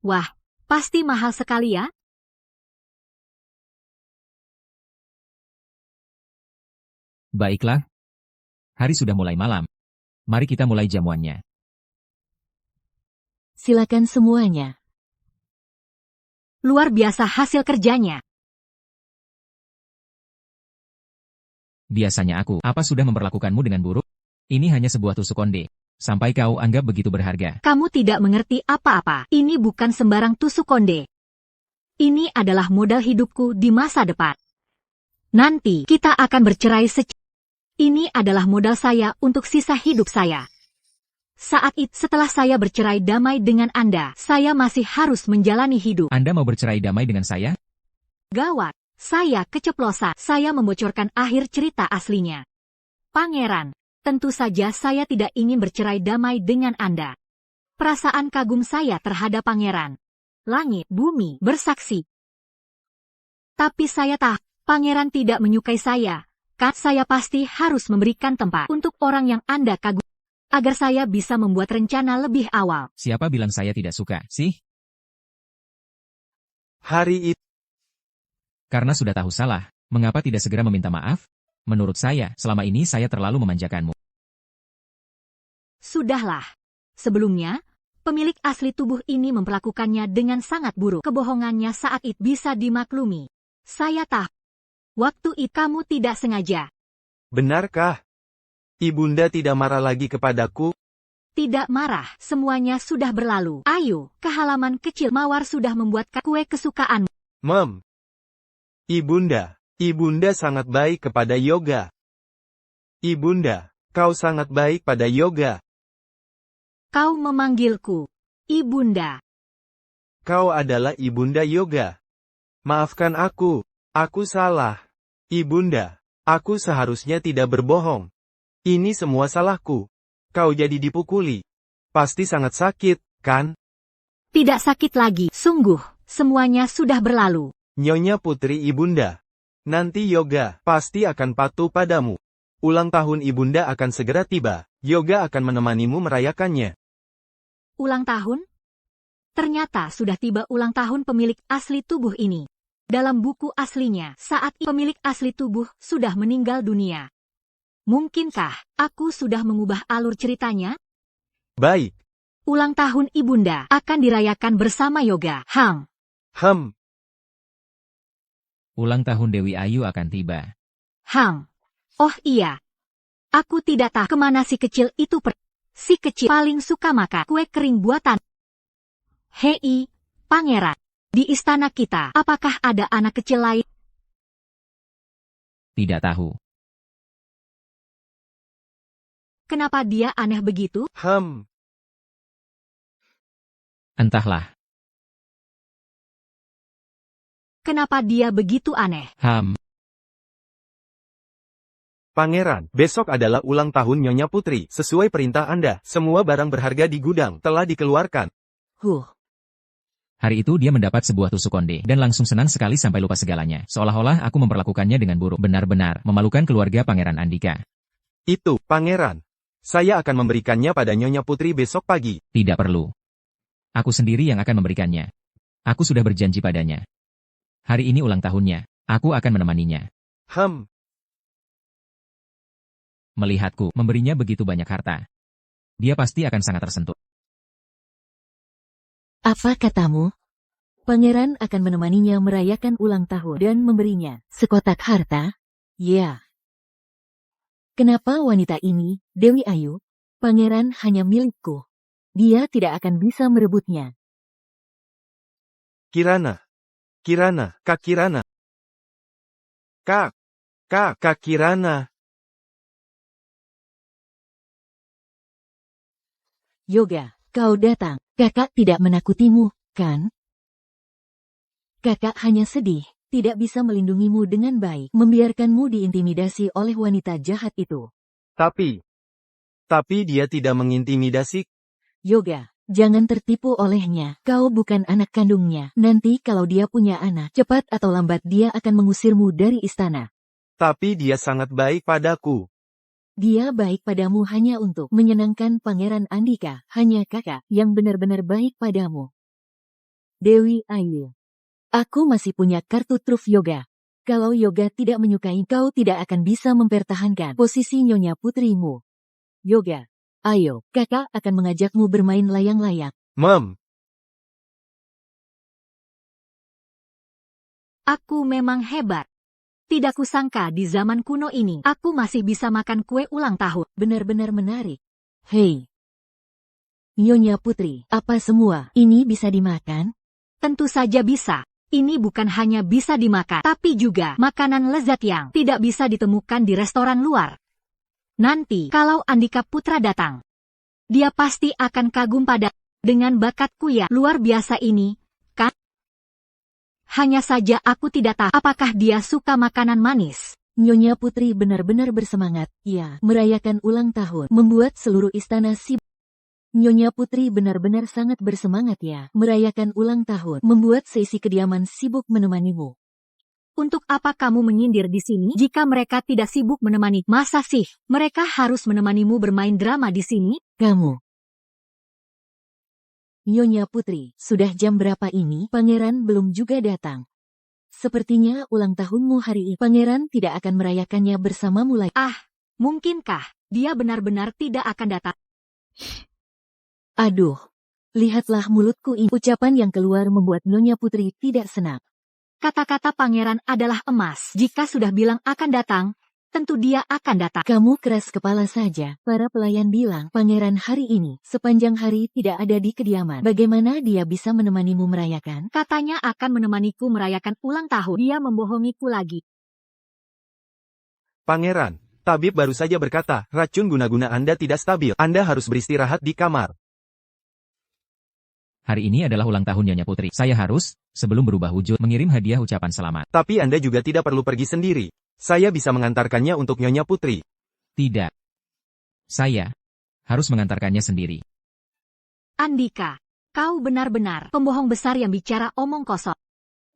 Wah, pasti mahal sekali ya? Baiklah. Hari sudah mulai malam. Mari kita mulai jamuannya. Silakan semuanya. Luar biasa hasil kerjanya. Biasanya aku, apa sudah memperlakukanmu dengan buruk? Ini hanya sebuah tusuk konde. Sampai kau anggap begitu berharga. Kamu tidak mengerti apa-apa. Ini bukan sembarang tusuk konde. Ini adalah modal hidupku di masa depan. Nanti kita akan bercerai Ini adalah modal saya untuk sisa hidup saya. Saat itu setelah saya bercerai damai dengan Anda, saya masih harus menjalani hidup. Anda mau bercerai damai dengan saya? Gawat, saya keceplosan. Saya membocorkan akhir cerita aslinya. Pangeran, tentu saja saya tidak ingin bercerai damai dengan Anda. Perasaan kagum saya terhadap Pangeran. Langit, bumi, bersaksi. Tapi saya tahu, Pangeran tidak menyukai saya. Kan saya pasti harus memberikan tempat untuk orang yang Anda kagum. Agar saya bisa membuat rencana lebih awal. Siapa bilang saya tidak suka, sih? Hari itu. Karena sudah tahu salah, mengapa tidak segera meminta maaf? Menurut saya, selama ini saya terlalu memanjakanmu. Sudahlah. Sebelumnya, pemilik asli tubuh ini memperlakukannya dengan sangat buruk. Kebohongannya saat itu bisa dimaklumi. Saya tahu. Waktu itu kamu tidak sengaja. Benarkah? Ibunda tidak marah lagi kepadaku? Tidak marah, semuanya sudah berlalu. Ayo, ke halaman kecil. Mawar sudah membuat kue kesukaanmu. Mem. Ibunda sangat baik kepada Yoga. Ibunda, kau sangat baik pada Yoga. Kau memanggilku Ibunda. Kau adalah Ibunda Yoga. Maafkan aku salah. Ibunda, aku seharusnya tidak berbohong. Ini semua salahku. Kau jadi dipukuli. Pasti sangat sakit, kan? Tidak sakit lagi, sungguh, semuanya sudah berlalu. Nyonya Putri Ibunda. Nanti Yoga pasti akan patuh padamu. Ulang tahun Ibunda akan segera tiba. Yoga akan menemanimu merayakannya. Ulang tahun? Ternyata sudah tiba ulang tahun pemilik asli tubuh ini. Dalam buku aslinya, saat pemilik asli tubuh sudah meninggal dunia. Mungkinkah aku sudah mengubah alur ceritanya? Baik. Ulang tahun Ibunda akan dirayakan bersama Yoga. Ulang tahun Dewi Ayu akan tiba. Oh iya. Aku tidak tahu kemana si kecil itu Si kecil paling suka makan kue kering buatan. Hei, Pangeran. Di istana kita, apakah ada anak kecil lain? Tidak tahu. Kenapa dia aneh begitu? Entahlah. Kenapa dia begitu aneh? Pangeran, besok adalah ulang tahun Nyonya Putri. Sesuai perintah Anda, semua barang berharga di gudang telah dikeluarkan. Hari itu dia mendapat sebuah tusuk konde, dan langsung senang sekali sampai lupa segalanya. Seolah-olah aku memperlakukannya dengan buruk. Benar-benar memalukan keluarga Pangeran Andika. Itu, Pangeran. Saya akan memberikannya pada Nyonya Putri besok pagi. Tidak perlu. Aku sendiri yang akan memberikannya. Aku sudah berjanji padanya. Hari ini ulang tahunnya. Aku akan menemaninya. Melihatku memberinya begitu banyak harta, dia pasti akan sangat tersentuh. Apa katamu? Pangeran akan menemaninya merayakan ulang tahun dan memberinya sekotak harta? Ya. Kenapa wanita ini, Dewi Ayu, pangeran hanya milikku? Dia tidak akan bisa merebutnya. Kirana. Kak Kirana. Kak Kirana. Yoga, kau datang. Kakak tidak menakutimu, kan? Kakak hanya sedih, tidak bisa melindungimu dengan baik, membiarkanmu diintimidasi oleh wanita jahat itu. Tapi dia tidak mengintimidasi. Yoga, jangan tertipu olehnya. Kau bukan anak kandungnya. Nanti kalau dia punya anak, cepat atau lambat dia akan mengusirmu dari istana. Tapi dia sangat baik padaku. Dia baik padamu hanya untuk menyenangkan Pangeran Andika. Hanya kakak yang benar-benar baik padamu. Dewi Ayu. Aku masih punya kartu truf Yoga. Kalau Yoga tidak menyukai kau tidak akan bisa mempertahankan posisi Nyonya Putrimu. Yoga, ayo, kakak akan mengajakmu bermain layang-layang. Aku memang hebat. Tidak kusangka di zaman kuno ini, aku masih bisa makan kue ulang tahun. Benar-benar menarik. Hei. Nyonya Putri, apa semua ini bisa dimakan? Tentu saja bisa. Ini bukan hanya bisa dimakan, tapi juga makanan lezat yang tidak bisa ditemukan di restoran luar. Nanti, kalau Andika Putra datang, dia pasti akan kagum pada dengan bakatku yang luar biasa ini. Hanya saja aku tidak tahu apakah dia suka makanan manis. Nyonya Putri benar-benar bersemangat, ya, merayakan ulang tahun, membuat seluruh istana sibuk. Nyonya Putri benar-benar sangat bersemangat ya, merayakan ulang tahun, membuat seisi kediaman sibuk menemanimu. Untuk apa kamu menyindir di sini jika mereka tidak sibuk menemani? Masa sih mereka harus menemanimu bermain drama di sini? Kamu. Nyonya Putri, sudah jam berapa ini? Pangeran belum juga datang. Sepertinya ulang tahunmu hari ini. Pangeran tidak akan merayakannya bersamamu lagi. Mungkinkah dia benar-benar tidak akan datang? Aduh, lihatlah mulutku ini. Ucapan yang keluar membuat Nyonya Putri tidak senang. Kata-kata pangeran adalah emas. Jika sudah bilang akan datang, tentu dia akan datang. Kamu keras kepala saja. Para pelayan bilang, pangeran hari ini, sepanjang hari tidak ada di kediaman. Bagaimana dia bisa menemanimu merayakan? Katanya akan menemaniku merayakan ulang tahun. Dia membohongiku lagi. Pangeran, tabib baru saja berkata, racun guna-guna Anda tidak stabil. Anda harus beristirahat di kamar. Hari ini adalah ulang tahun Nyonya Putri. Saya harus, sebelum berubah wujud, mengirim hadiah ucapan selamat. Tapi Anda juga tidak perlu pergi sendiri. Saya bisa mengantarkannya untuk Nyonya Putri. Tidak. Saya harus mengantarkannya sendiri. Andika, kau benar-benar pembohong besar yang bicara omong kosong.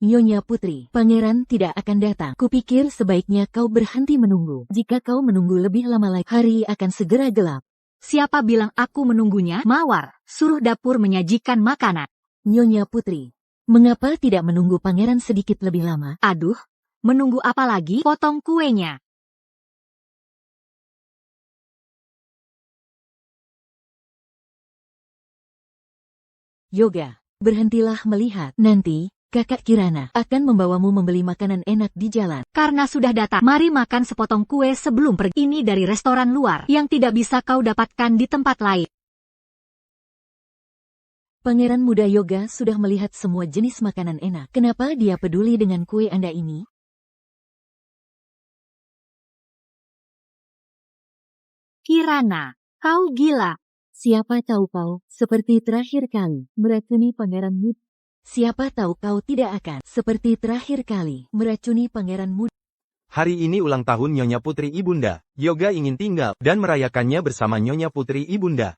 Nyonya Putri, pangeran tidak akan datang. Kupikir sebaiknya kau berhenti menunggu. Jika kau menunggu lebih lama lagi, hari akan segera gelap. Siapa bilang aku menunggunya? Mawar, suruh dapur menyajikan makanan. Nyonya Putri, mengapa tidak menunggu pangeran sedikit lebih lama? Aduh, menunggu apa lagi? Potong kuenya. Yoga, berhentilah melihat. Nanti, Kakak Kirana akan membawamu membeli makanan enak di jalan. Karena sudah datang, mari makan sepotong kue sebelum pergi. Ini dari restoran luar yang tidak bisa kau dapatkan di tempat lain. Pangeran muda Yoga sudah melihat semua jenis makanan enak. Kenapa dia peduli dengan kue Anda ini? Kirana, kau gila. Siapa tahu kau, seperti terakhir kali, meracuni Pangeran Muda. Siapa tahu kau tidak akan, seperti terakhir kali, meracuni Pangeran Muda. Hari ini ulang tahun Nyonya Putri Ibunda. Yoga ingin tinggal dan merayakannya bersama Nyonya Putri Ibunda.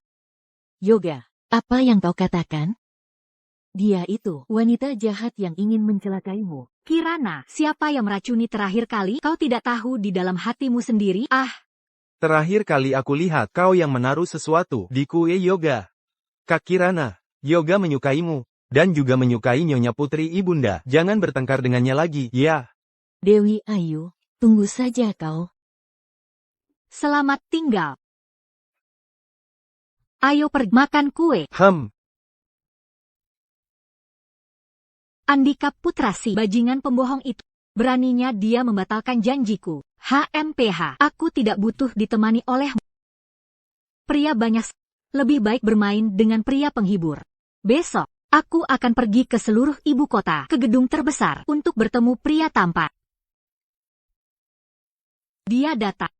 Yoga, apa yang kau katakan? Dia itu, wanita jahat yang ingin mencelakaimu. Kirana, siapa yang meracuni terakhir kali? Kau tidak tahu di dalam hatimu sendiri? Ah, Terakhir kali aku lihat kau yang menaruh sesuatu di kue Yoga. Kak Kirana, Yoga menyukaimu, dan juga menyukai Nyonya Putri Ibunda. Jangan bertengkar dengannya lagi, ya. Dewi Ayu, tunggu saja kau. selamat tinggal. Ayo pergi makan kue. Andika Putra si bajingan pembohong itu. Beraninya dia membatalkan janjiku. HMPH, aku tidak butuh ditemani olehmu. Pria banyak, lebih baik bermain dengan pria penghibur. Besok, aku akan pergi ke seluruh ibu kota, ke gedung terbesar, untuk bertemu pria tampan. Dia datang.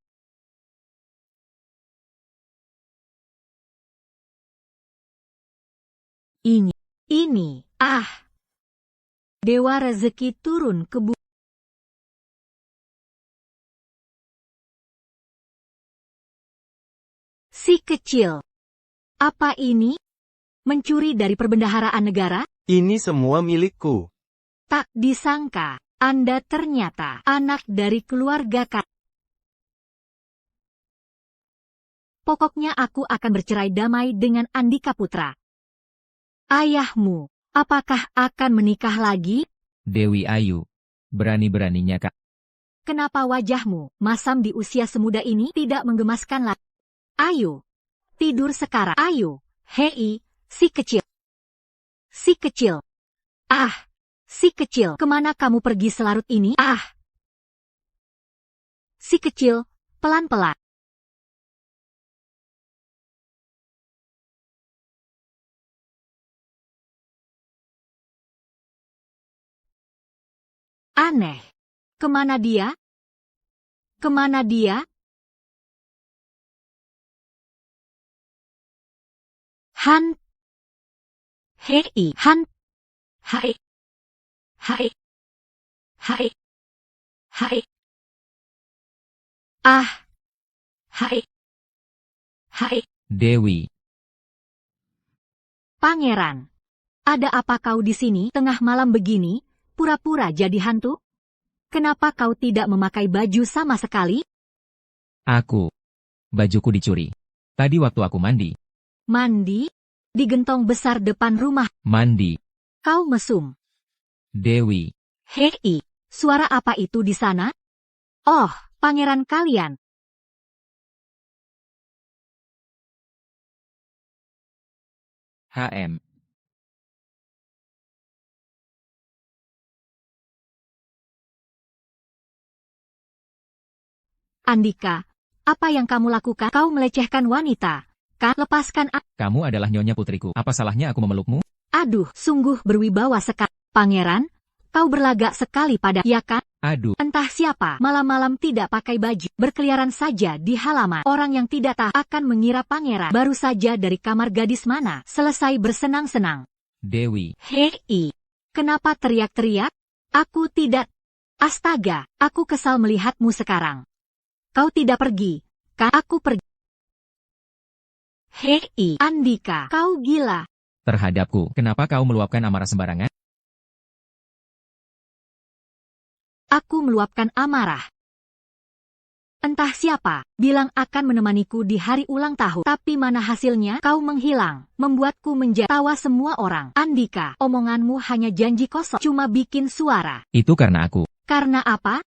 Ini, Dewa rezeki turun ke bumi. Si kecil. Apa ini? Mencuri dari perbendaharaan negara? Ini semua milikku. Tak disangka, Anda ternyata anak dari keluarga kaya. Pokoknya aku akan bercerai damai dengan Andika Putra. Ayahmu, apakah akan menikah lagi? Dewi Ayu. Berani-beraninya Kak. Kenapa wajahmu, masam di usia semuda ini, tidak menggemaskan lagi? Ayo, tidur sekarang. Ayo, hei, si kecil. Si kecil. Si kecil, kemana kamu pergi selarut ini? Si kecil, pelan-pelan. Aneh. Kemana dia? Kemana dia? Han. Hei, Han. Hai. Hai. Hai. Hai. Hai. Hai. Dewi. Pangeran. Ada apa kau di sini tengah malam begini, pura-pura jadi hantu? Kenapa kau tidak memakai baju sama sekali? Bajuku dicuri. Tadi waktu aku mandi. Mandi? Di gentong besar depan rumah. Mandi. Kau mesum. Dewi. Hei, suara apa itu di sana? Oh, pangeran kalian. HM. Andika, apa yang kamu lakukan? Kau melecehkan wanita. Lepaskan aku. Kamu adalah Nyonya Putriku. Apa salahnya aku memelukmu? Aduh, sungguh berwibawa sekali. Pangeran, kau berlagak sekali pada, ya kan? Aduh. Entah siapa, malam-malam tidak pakai baju, berkeliaran saja di halaman. Orang yang tidak tahu akan mengira pangeran baru saja dari kamar gadis mana, selesai bersenang-senang. Dewi. Hei, kenapa teriak-teriak? Aku tidak. Astaga, aku kesal melihatmu sekarang. Kau tidak pergi, kan? Aku pergi. Hei, Andika, kau gila. Terhadapku, kenapa kau meluapkan amarah sembarangan? Aku meluapkan amarah. Entah siapa, bilang akan menemaniku di hari ulang tahun. Tapi mana hasilnya? Kau menghilang, membuatku menjadi tawa semua orang. Andika, omonganmu hanya janji kosong, cuma bikin suara. Itu karena aku. Karena apa?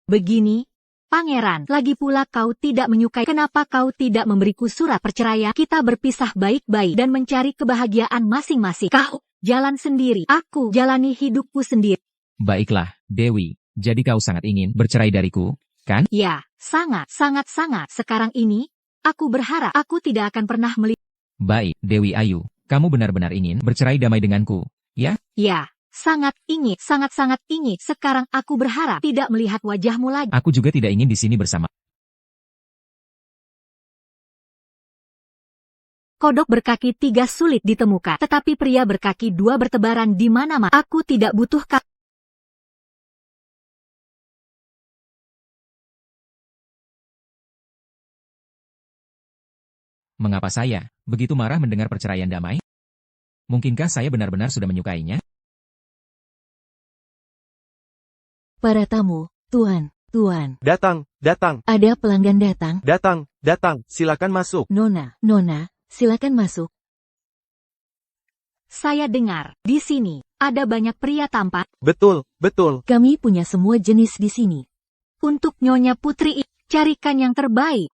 Begini, Pangeran, lagi pula kau tidak menyukai. Kenapa kau tidak memberiku surat perceraian? Kita berpisah baik-baik dan mencari kebahagiaan masing-masing. Kau jalan sendiri, aku jalani hidupku sendiri. Baiklah, Dewi. Jadi kau sangat ingin bercerai dariku, kan? Ya, sangat. Sekarang ini, aku berharap aku tidak akan pernah melihat. Baik, Dewi Ayu. Kamu benar-benar ingin bercerai damai denganku, ya? Ya, sangat ingin. Sekarang aku berharap tidak melihat wajahmu lagi. Aku juga tidak ingin di sini bersama Kodok berkaki 3 sulit ditemukan, tetapi pria berkaki 2 bertebaran di mana-mana. Aku tidak butuh Mengapa saya begitu marah mendengar perceraian damai? Mungkinkah saya benar-benar sudah menyukainya? Para tamu, tuan, tuan. Datang, datang, Ada pelanggan datang. datang, datang, silakan masuk. Nona, nona, silakan masuk. Saya dengar, di sini, ada banyak pria tampan. Betul, betul. Kami punya semua jenis di sini. Untuk Nyonya Putri, carikan yang terbaik.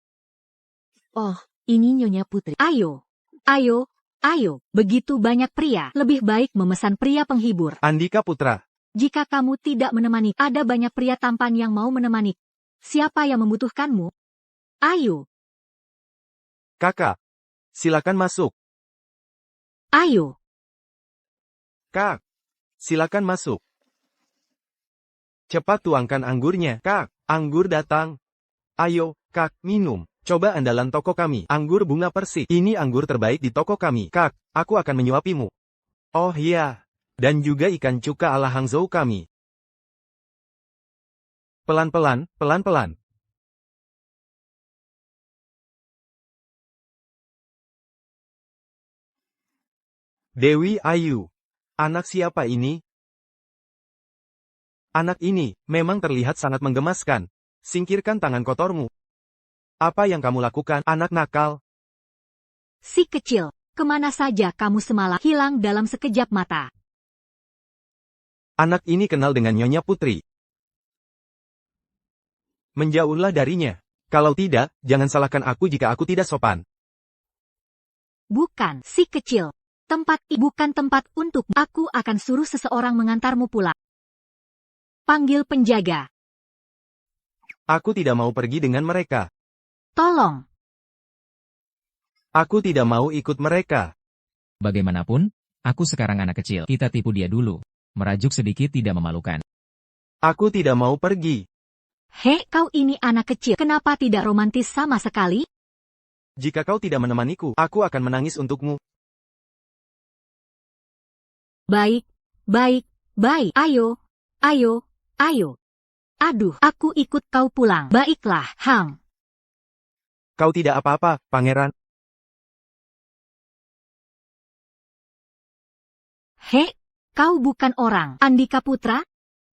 Oh, ini Nyonya Putri. Ayo, ayo, ayo. Begitu banyak pria, lebih baik memesan pria penghibur. Andika Putra. Jika kamu tidak menemani, ada banyak pria tampan yang mau menemani. Siapa yang membutuhkanmu? Ayo, Kakak. Silakan masuk. ayo. Kak. Silakan masuk. Cepat tuangkan anggurnya. Kak, anggur datang. Ayo, Kak, minum. Coba andalan toko kami, anggur bunga persik. Ini anggur terbaik di toko kami. Kak, aku akan menyuapimu. Oh iya. Dan juga ikan cuka ala Hangzhou kami. Pelan-pelan, pelan-pelan. Dewi Ayu. Anak siapa ini? Anak ini, memang terlihat sangat menggemaskan. Singkirkan tangan kotormu. Apa yang kamu lakukan, anak nakal? Si kecil, kemana saja kamu semalam? Hilang dalam sekejap mata. Anak ini kenal dengan Nyonya Putri. Menjauhlah darinya. Kalau tidak, jangan salahkan aku jika aku tidak sopan. Bukan, si kecil. Tempat ini bukan tempat untuk. Aku akan suruh seseorang mengantarmu pulang. Panggil penjaga. Aku tidak mau pergi dengan mereka. Tolong. Aku tidak mau ikut mereka. Bagaimanapun, aku sekarang anak kecil. Kita tipu dia dulu. Merajuk sedikit tidak memalukan. Aku tidak mau pergi. Hei, kau ini anak kecil. Kenapa tidak romantis sama sekali? Jika kau tidak menemaniku, aku akan menangis untukmu. Baik, baik, baik. Ayo, ayo, ayo. Aduh, aku ikut kau pulang. Baiklah, Ham. Kau tidak apa-apa, pangeran. Hei, kau bukan orang. Andika Putra?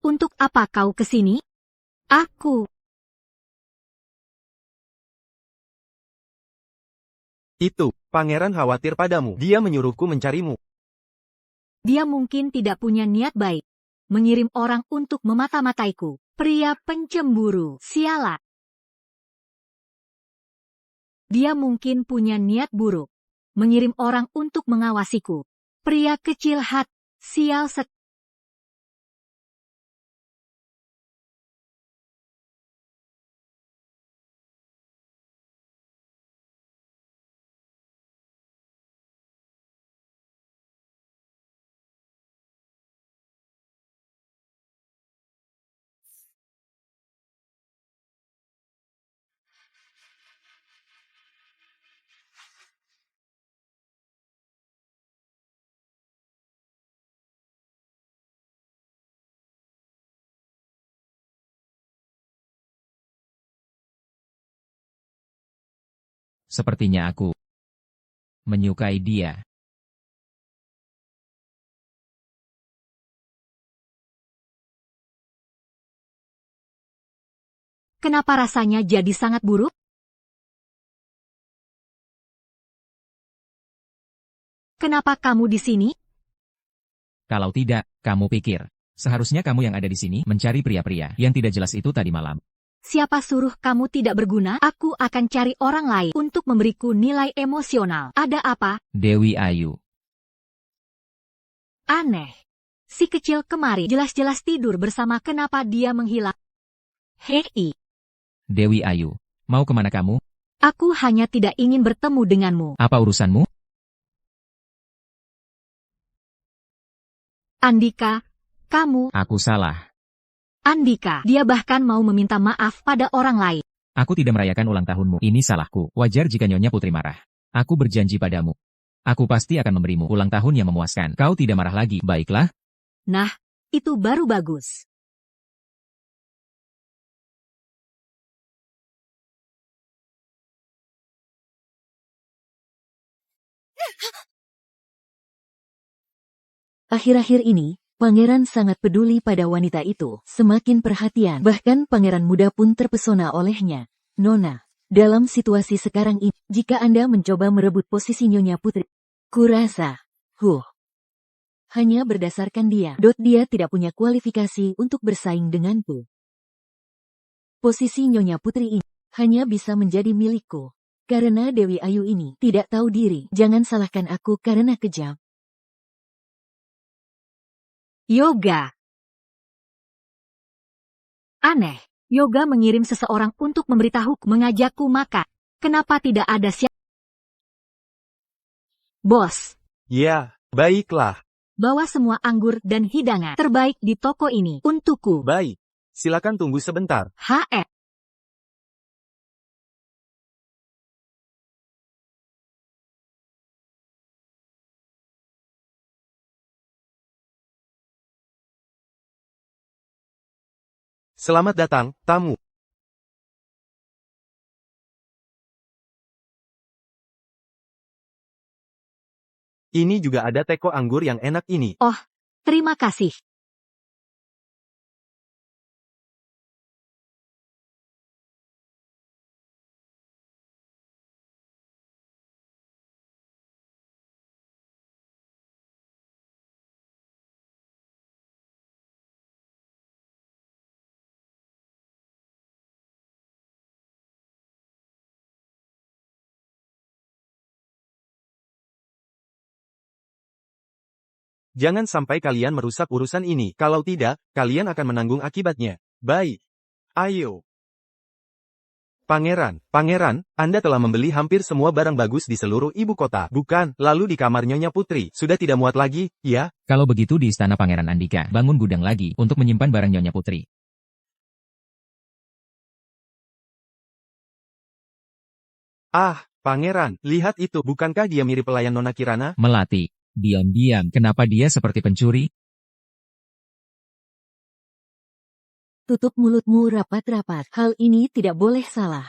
Untuk apa kau kesini? Aku. Itu, pangeran khawatir padamu. Dia menyuruhku mencarimu. Dia mungkin tidak punya niat baik. Mengirim orang untuk memata-mataiku. Pria pencemburu, sialan. Dia mungkin punya niat buruk. Mengirim orang untuk mengawasiku. Pria kecil hati, sial sek. Sepertinya aku menyukai dia. Kenapa rasanya jadi sangat buruk? Kenapa kamu di sini? Kalau tidak, kamu pikir, seharusnya kamu yang ada di sini mencari pria-pria yang tidak jelas itu tadi malam. Siapa suruh kamu tidak berguna? Aku akan cari orang lain untuk memberiku nilai emosional. Ada apa? Dewi Ayu. Aneh. Si kecil kemari jelas-jelas tidur bersama. Kenapa dia menghilang? Hei, Dewi Ayu, mau kemana kamu? aku hanya tidak ingin bertemu denganmu. Apa urusanmu? Andika, kamu. Aku salah. Andika, dia bahkan mau meminta maaf pada orang lain. Aku tidak merayakan ulang tahunmu. Ini salahku. Wajar jika Nyonya Putri marah. Aku berjanji padamu. Aku pasti akan memberimu ulang tahun yang memuaskan. Kau tidak marah lagi, baiklah? Nah, itu baru bagus. Akhir-akhir ini, pangeran sangat peduli pada wanita itu, semakin perhatian. Bahkan pangeran muda pun terpesona olehnya. Nona, dalam situasi sekarang ini, jika Anda mencoba merebut posisi Nyonya Putri, kurasa, hanya berdasarkan dia, dia tidak punya kualifikasi untuk bersaing denganku. Posisi Nyonya Putri ini hanya bisa menjadi milikku. Karena Dewi Ayu ini tidak tahu diri, jangan salahkan aku karena kejam. Yoga. Aneh, Yoga mengirim seseorang untuk memberitahu mengajakku makan. Kenapa tidak ada siapa? Bos, Ya, baiklah. bawa semua anggur dan hidangan terbaik di toko ini untukku. Baik. Silakan tunggu sebentar. HR. Selamat datang, tamu. Ini juga ada teko anggur yang enak ini. Oh, terima kasih. Jangan sampai kalian merusak urusan ini. Kalau tidak, kalian akan menanggung akibatnya. Baik. Ayo. Pangeran, Anda telah membeli hampir semua barang bagus di seluruh ibu kota. Bukan, lalu di kamar Nyonya Putri. Sudah tidak muat lagi, ya? Kalau begitu di istana Pangeran Andika, bangun gudang lagi untuk menyimpan barang Nyonya Putri. Ah, Pangeran, lihat itu. Bukankah dia mirip pelayan Nona Kirana? Melati. Diam-diam, kenapa dia seperti pencuri? Tutup mulutmu rapat-rapat. Hal ini tidak boleh salah.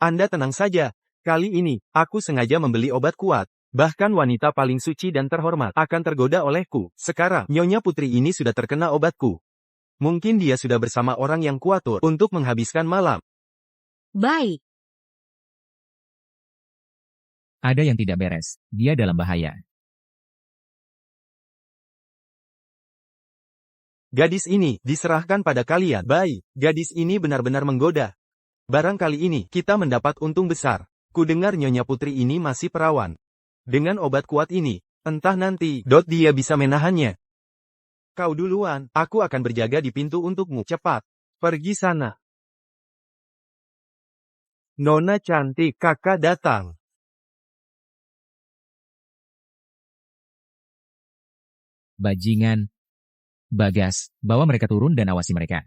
Anda tenang saja. Kali ini, aku sengaja membeli obat kuat. Bahkan wanita paling suci dan terhormat akan tergoda olehku. Sekarang, Nyonya Putri ini sudah terkena obatku. Mungkin dia sudah bersama orang yang kuatur untuk menghabiskan malam. Baik. Ada yang tidak beres. Dia dalam bahaya. Gadis ini diserahkan pada kalian. Baik, gadis ini benar-benar menggoda. Barangkali ini kita mendapat untung besar. Kudengar Nyonya Putri ini masih perawan. Dengan obat kuat ini, entah nanti dia bisa menahannya. Kau duluan, aku akan berjaga di pintu untukmu. Cepat, pergi sana. Nona cantik, kakak datang. Bajingan. Bagas, bawa mereka turun dan awasi mereka.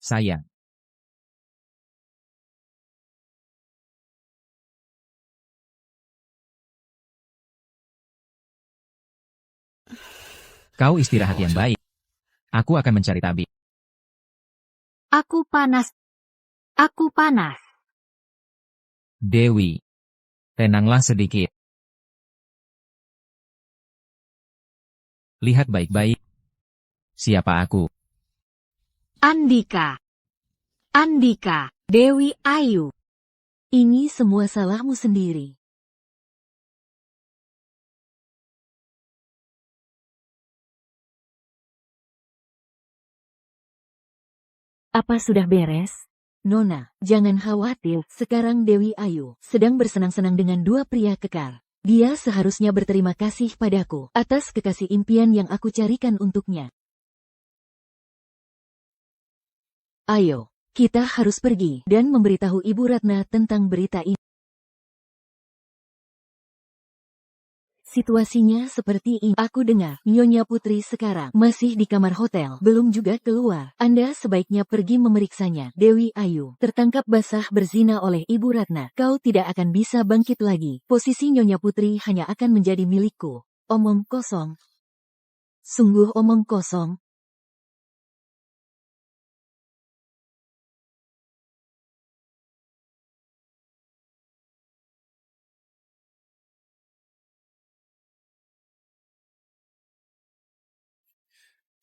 Sayang. Kau istirahat yang baik. Aku akan mencari tabib. Aku panas. Aku panas. Dewi. Tenanglah sedikit. Lihat baik-baik. Siapa aku? Andika. Andika. Dewi Ayu. Ini semua salahmu sendiri. Apa sudah beres? Nona, jangan khawatir. Sekarang Dewi Ayu sedang bersenang-senang dengan dua pria kekar. Dia seharusnya berterima kasih padaku atas kekasih impian yang aku carikan untuknya. Ayo, kita harus pergi dan memberitahu Ibu Ratna tentang berita ini. Situasinya seperti ini. Aku dengar, Nyonya Putri sekarang masih di kamar hotel, belum juga keluar. Anda sebaiknya pergi memeriksanya. Dewi Ayu, tertangkap basah berzina oleh Ibu Ratna. Kau tidak akan bisa bangkit lagi. Posisi Nyonya Putri hanya akan menjadi milikku. Omong kosong. Sungguh omong kosong.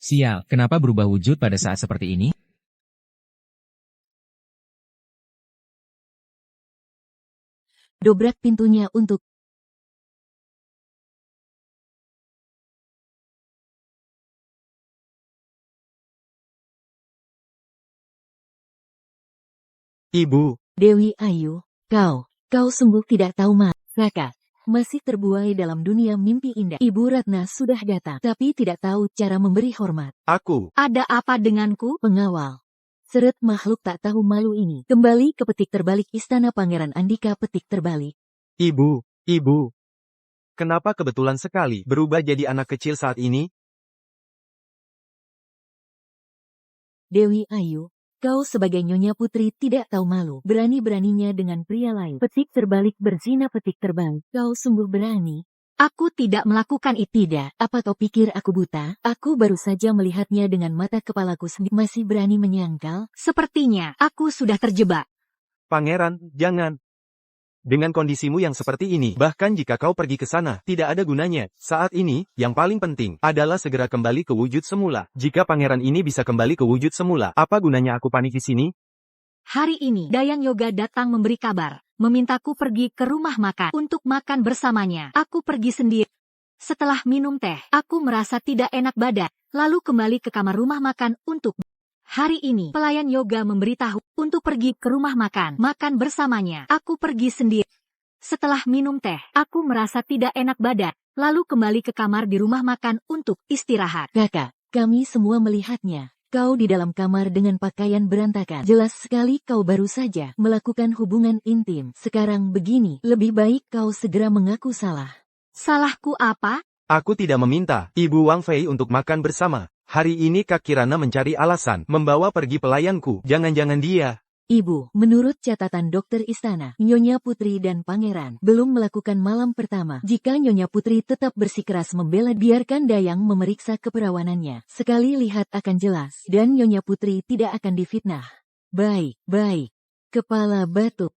Sial, kenapa berubah wujud pada saat seperti ini? Dobrak pintunya untuk Ibu, Dewi Ayu. Kau sungguh tidak tahu Raka. Masih terbuai dalam dunia mimpi indah. Ibu Ratna sudah datang, tapi tidak tahu cara memberi hormat. aku. Ada apa denganku? Pengawal. Seret makhluk tak tahu malu ini. Kembali ke petik terbalik istana Pangeran Andika petik terbalik. Ibu. Kenapa kebetulan sekali berubah jadi anak kecil saat ini? Dewi Ayu. Kau sebagai Nyonya Putri tidak tahu malu. Berani-beraninya dengan pria lain. Petik terbalik berzina petik terbalik. Kau sungguh berani. Aku tidak melakukan itu. Tidak, apa kau pikir aku buta? Aku baru saja melihatnya dengan mata kepalaku sendiri. Masih berani menyangkal? Sepertinya aku sudah terjebak. Pangeran, jangan. Dengan kondisimu yang seperti ini, bahkan jika kau pergi ke sana, tidak ada gunanya. Saat ini, yang paling penting adalah segera kembali ke wujud semula. Jika pangeran ini bisa kembali ke wujud semula, apa gunanya aku panik di sini? Hari ini, Dayang Yoga datang memberi kabar, memintaku pergi ke rumah makan untuk makan bersamanya. Aku pergi sendiri. Setelah minum teh, aku merasa tidak enak badan, lalu kembali ke kamar rumah makan untuk hari ini, pelayan yoga memberitahu untuk pergi ke rumah makan bersamanya. Aku pergi sendiri. Setelah minum teh, aku merasa tidak enak badan, lalu kembali ke kamar di rumah makan untuk istirahat. Kakak, kami semua melihatnya. Kau di dalam kamar dengan pakaian berantakan. Jelas sekali kau baru saja melakukan hubungan intim. Sekarang begini, lebih baik kau segera mengaku salah. Salahku apa? Aku tidak meminta Ibu Wang Fei untuk makan bersama. Hari ini Kak Kirana mencari alasan membawa pergi pelayanku. Jangan-jangan dia. Ibu, menurut catatan dokter istana, Nyonya Putri dan Pangeran belum melakukan malam pertama. Jika Nyonya Putri tetap bersikeras membela, biarkan Dayang memeriksa keperawanannya. Sekali lihat akan jelas, dan Nyonya Putri tidak akan difitnah. Baik. Kepala batu.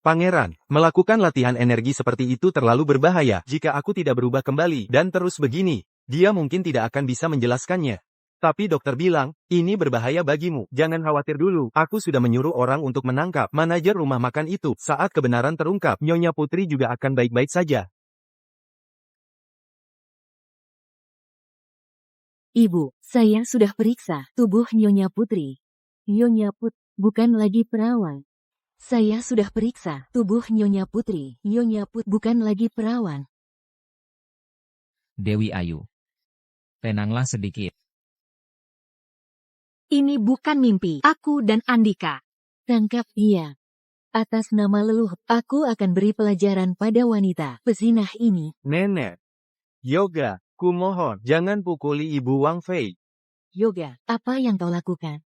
Pangeran, melakukan latihan energi seperti itu terlalu berbahaya. Jika aku tidak berubah kembali dan terus begini, dia mungkin tidak akan bisa menjelaskannya. Tapi dokter bilang, ini berbahaya bagimu. Jangan khawatir dulu. Aku sudah menyuruh orang untuk menangkap manajer rumah makan itu. Saat kebenaran terungkap, Nyonya Putri juga akan baik-baik saja. Ibu, saya sudah periksa tubuh Nyonya Putri. Nyonya bukan lagi perawan. Saya sudah periksa tubuh Nyonya Putri. Nyonya bukan lagi perawan. Dewi Ayu. Tenanglah sedikit. Ini bukan mimpi. Aku dan Andika. Tangkap dia. Atas nama leluhur, aku akan beri pelajaran pada wanita pezinah ini. Nenek. Yoga, kumohon, jangan pukuli Ibu Wang Fei. Yoga, apa yang kau lakukan?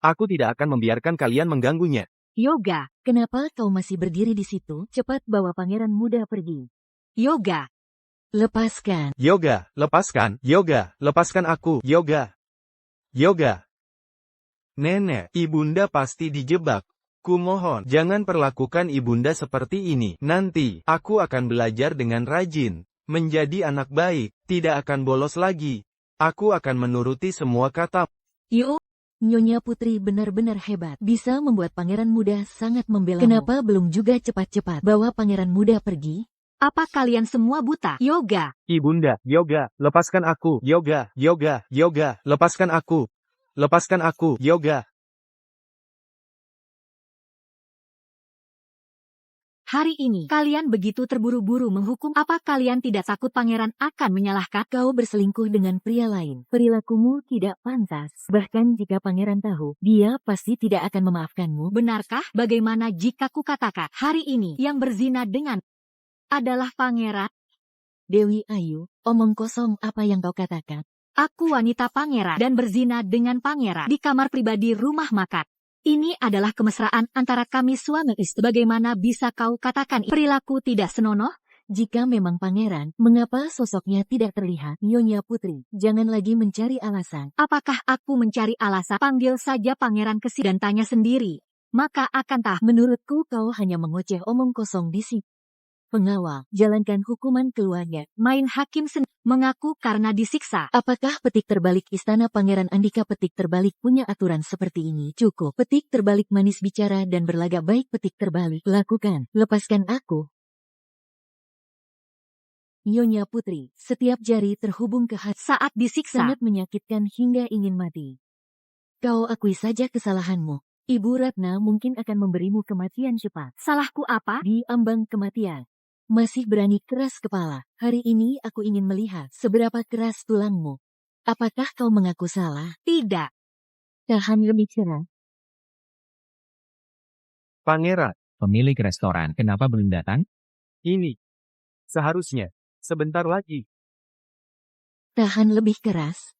Aku tidak akan membiarkan kalian mengganggunya. Yoga. Kenapa kau masih berdiri di situ? Cepat bawa pangeran muda pergi. Yoga. Lepaskan. Yoga, lepaskan. Yoga, lepaskan aku. Yoga. Nenek, ibunda pasti dijebak. Kumohon, jangan perlakukan ibunda seperti ini. Nanti, aku akan belajar dengan rajin. Menjadi anak baik, tidak akan bolos lagi. Aku akan menuruti semua kata. Nyonya Putri benar-benar hebat. Bisa membuat pangeran muda sangat membela. Kenapa belum juga cepat-cepat bawa pangeran muda pergi? Apa kalian semua buta? Yoga. Ibunda, Yoga, lepaskan aku. Yoga, lepaskan aku. Lepaskan aku. Yoga. Hari ini, kalian begitu terburu-buru menghukum. Apa kalian tidak takut pangeran akan menyalahkan? Kau berselingkuh dengan pria lain. Perilakumu tidak pantas. Bahkan jika pangeran tahu, dia pasti tidak akan memaafkanmu. Benarkah? Bagaimana jika kukatakan hari ini yang berzina dengan adalah pangeran? Dewi Ayu, omong kosong apa yang kau katakan? Aku wanita pangeran dan berzina dengan pangeran di kamar pribadi rumah makan. Ini adalah kemesraan antara kami suami istri. Bagaimana bisa kau katakan perilaku tidak senonoh? Jika memang pangeran, mengapa sosoknya tidak terlihat? Nyonya Putri, jangan lagi mencari alasan. Apakah aku mencari alasan? Panggil saja pangeran ke sini dan tanya sendiri. Maka akan tahu. Menurutku kau hanya mengoceh omong kosong di sini. Pengawal, jalankan hukuman keluarga. Main hakim sendiri mengaku karena disiksa. Apakah petik terbalik istana Pangeran Andika? Petik terbalik punya aturan seperti ini? Cukup. Petik terbalik manis bicara dan berlagak baik. Petik terbalik, lakukan. Lepaskan aku. Nyonya Putri, setiap jari terhubung ke hati Saat disiksa, sangat menyakitkan hingga ingin mati. Kau akui saja kesalahanmu. Ibu Ratna mungkin akan memberimu kematian cepat. salahku apa? Di ambang kematian. Masih berani keras kepala. Hari ini aku ingin melihat seberapa keras tulangmu. Apakah kau mengaku salah? Tidak. Tahan berbicara. Pangeran, Pemilik restoran, kenapa belum datang? ini. Seharusnya. Sebentar lagi. Tahan lebih keras.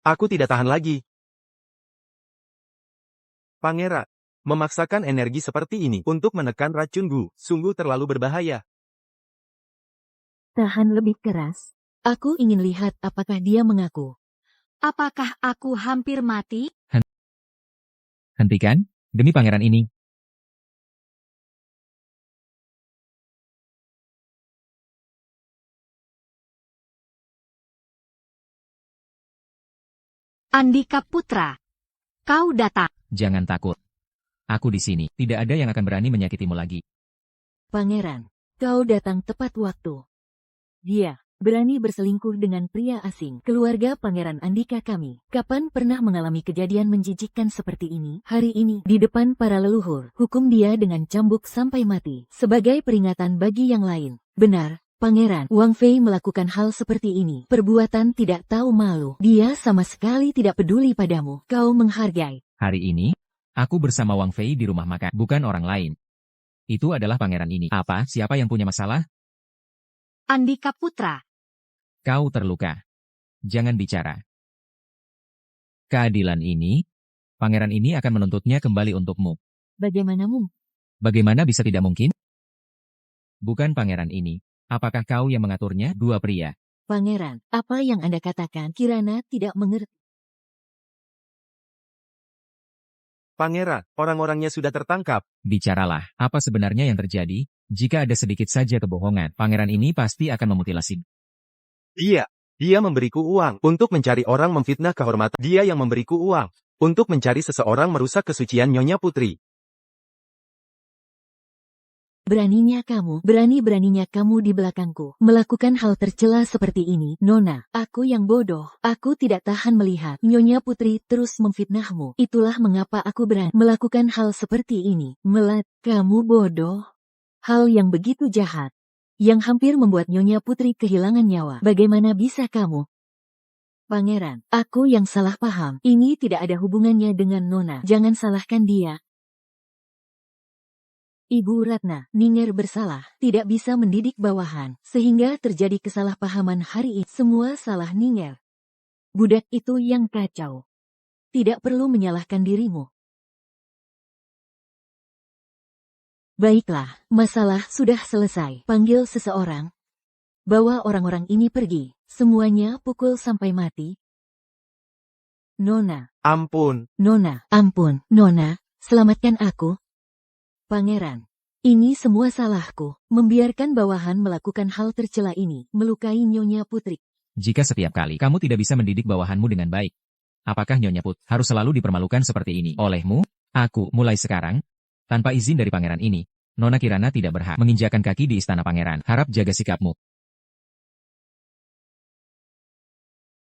Aku tidak tahan lagi. Pangeran, memaksakan energi seperti ini untuk menekan racun Gu, sungguh terlalu berbahaya. Tahan lebih keras. Aku ingin lihat apakah dia mengaku. Apakah aku hampir mati? Hentikan, demi pangeran ini. Andika Putra, kau datang. Jangan takut. Aku di sini, tidak ada yang akan berani menyakitimu lagi. Pangeran, kau datang tepat waktu. Dia berani berselingkuh dengan pria asing. Keluarga Pangeran Andika kami, kapan pernah mengalami kejadian menjijikkan seperti ini? Hari ini, di depan para leluhur, hukum dia dengan cambuk sampai mati, sebagai peringatan bagi yang lain. Benar, Pangeran Wang Fei melakukan hal seperti ini. Perbuatan tidak tahu malu. Dia sama sekali tidak peduli padamu. Kau menghargai. Hari ini, aku bersama Wang Fei di rumah makan, bukan orang lain. Itu adalah pangeran ini. Apa? Siapa yang punya masalah? Andika Putra, Kau terluka. Jangan bicara. Keadilan ini, pangeran ini akan menuntutnya kembali untukmu. Bagaimanamu? Bagaimana bisa tidak mungkin? Bukan pangeran ini. Apakah kau yang mengaturnya? Dua pria. Pangeran, apa yang Anda katakan? Kirana tidak mengerti. Pangeran, orang-orangnya sudah tertangkap. Bicaralah, apa sebenarnya yang terjadi? Jika ada sedikit saja kebohongan, pangeran ini pasti akan memutilasi. Dia memberiku uang untuk mencari orang memfitnah kehormatan. Dia yang memberiku uang untuk mencari seseorang merusak kesucian Nyonya Putri. Berani-beraninya kamu di belakangku, melakukan hal tercela seperti ini. Nona, aku yang bodoh. Aku tidak tahan melihat Nyonya Putri terus memfitnahmu. Itulah mengapa aku berani melakukan hal seperti ini. Kamu bodoh. Hal yang begitu jahat, yang hampir membuat Nyonya Putri kehilangan nyawa. Bagaimana bisa kamu? Pangeran, aku yang salah paham. Ini tidak ada hubungannya dengan Nona. Jangan salahkan dia. Ibu Ratna, Ningger bersalah, tidak bisa mendidik bawahan, sehingga terjadi kesalahpahaman hari ini. Semua salah Ningger. Budak itu yang kacau. Tidak perlu menyalahkan dirimu. Baiklah, masalah sudah selesai. Panggil seseorang. Bawa orang-orang ini pergi. Semuanya pukul sampai mati. Nona. Ampun. Nona, ampun. Nona, selamatkan aku. Pangeran, ini semua salahku. Membiarkan bawahan melakukan hal tercela ini, melukai Nyonya Putri. Jika setiap kali kamu tidak bisa mendidik bawahanmu dengan baik, apakah Nyonya Put harus selalu dipermalukan seperti ini olehmu? Aku, mulai sekarang, tanpa izin dari pangeran ini, Nona Kirana tidak berhak menginjakan kaki di istana pangeran. Harap jaga sikapmu.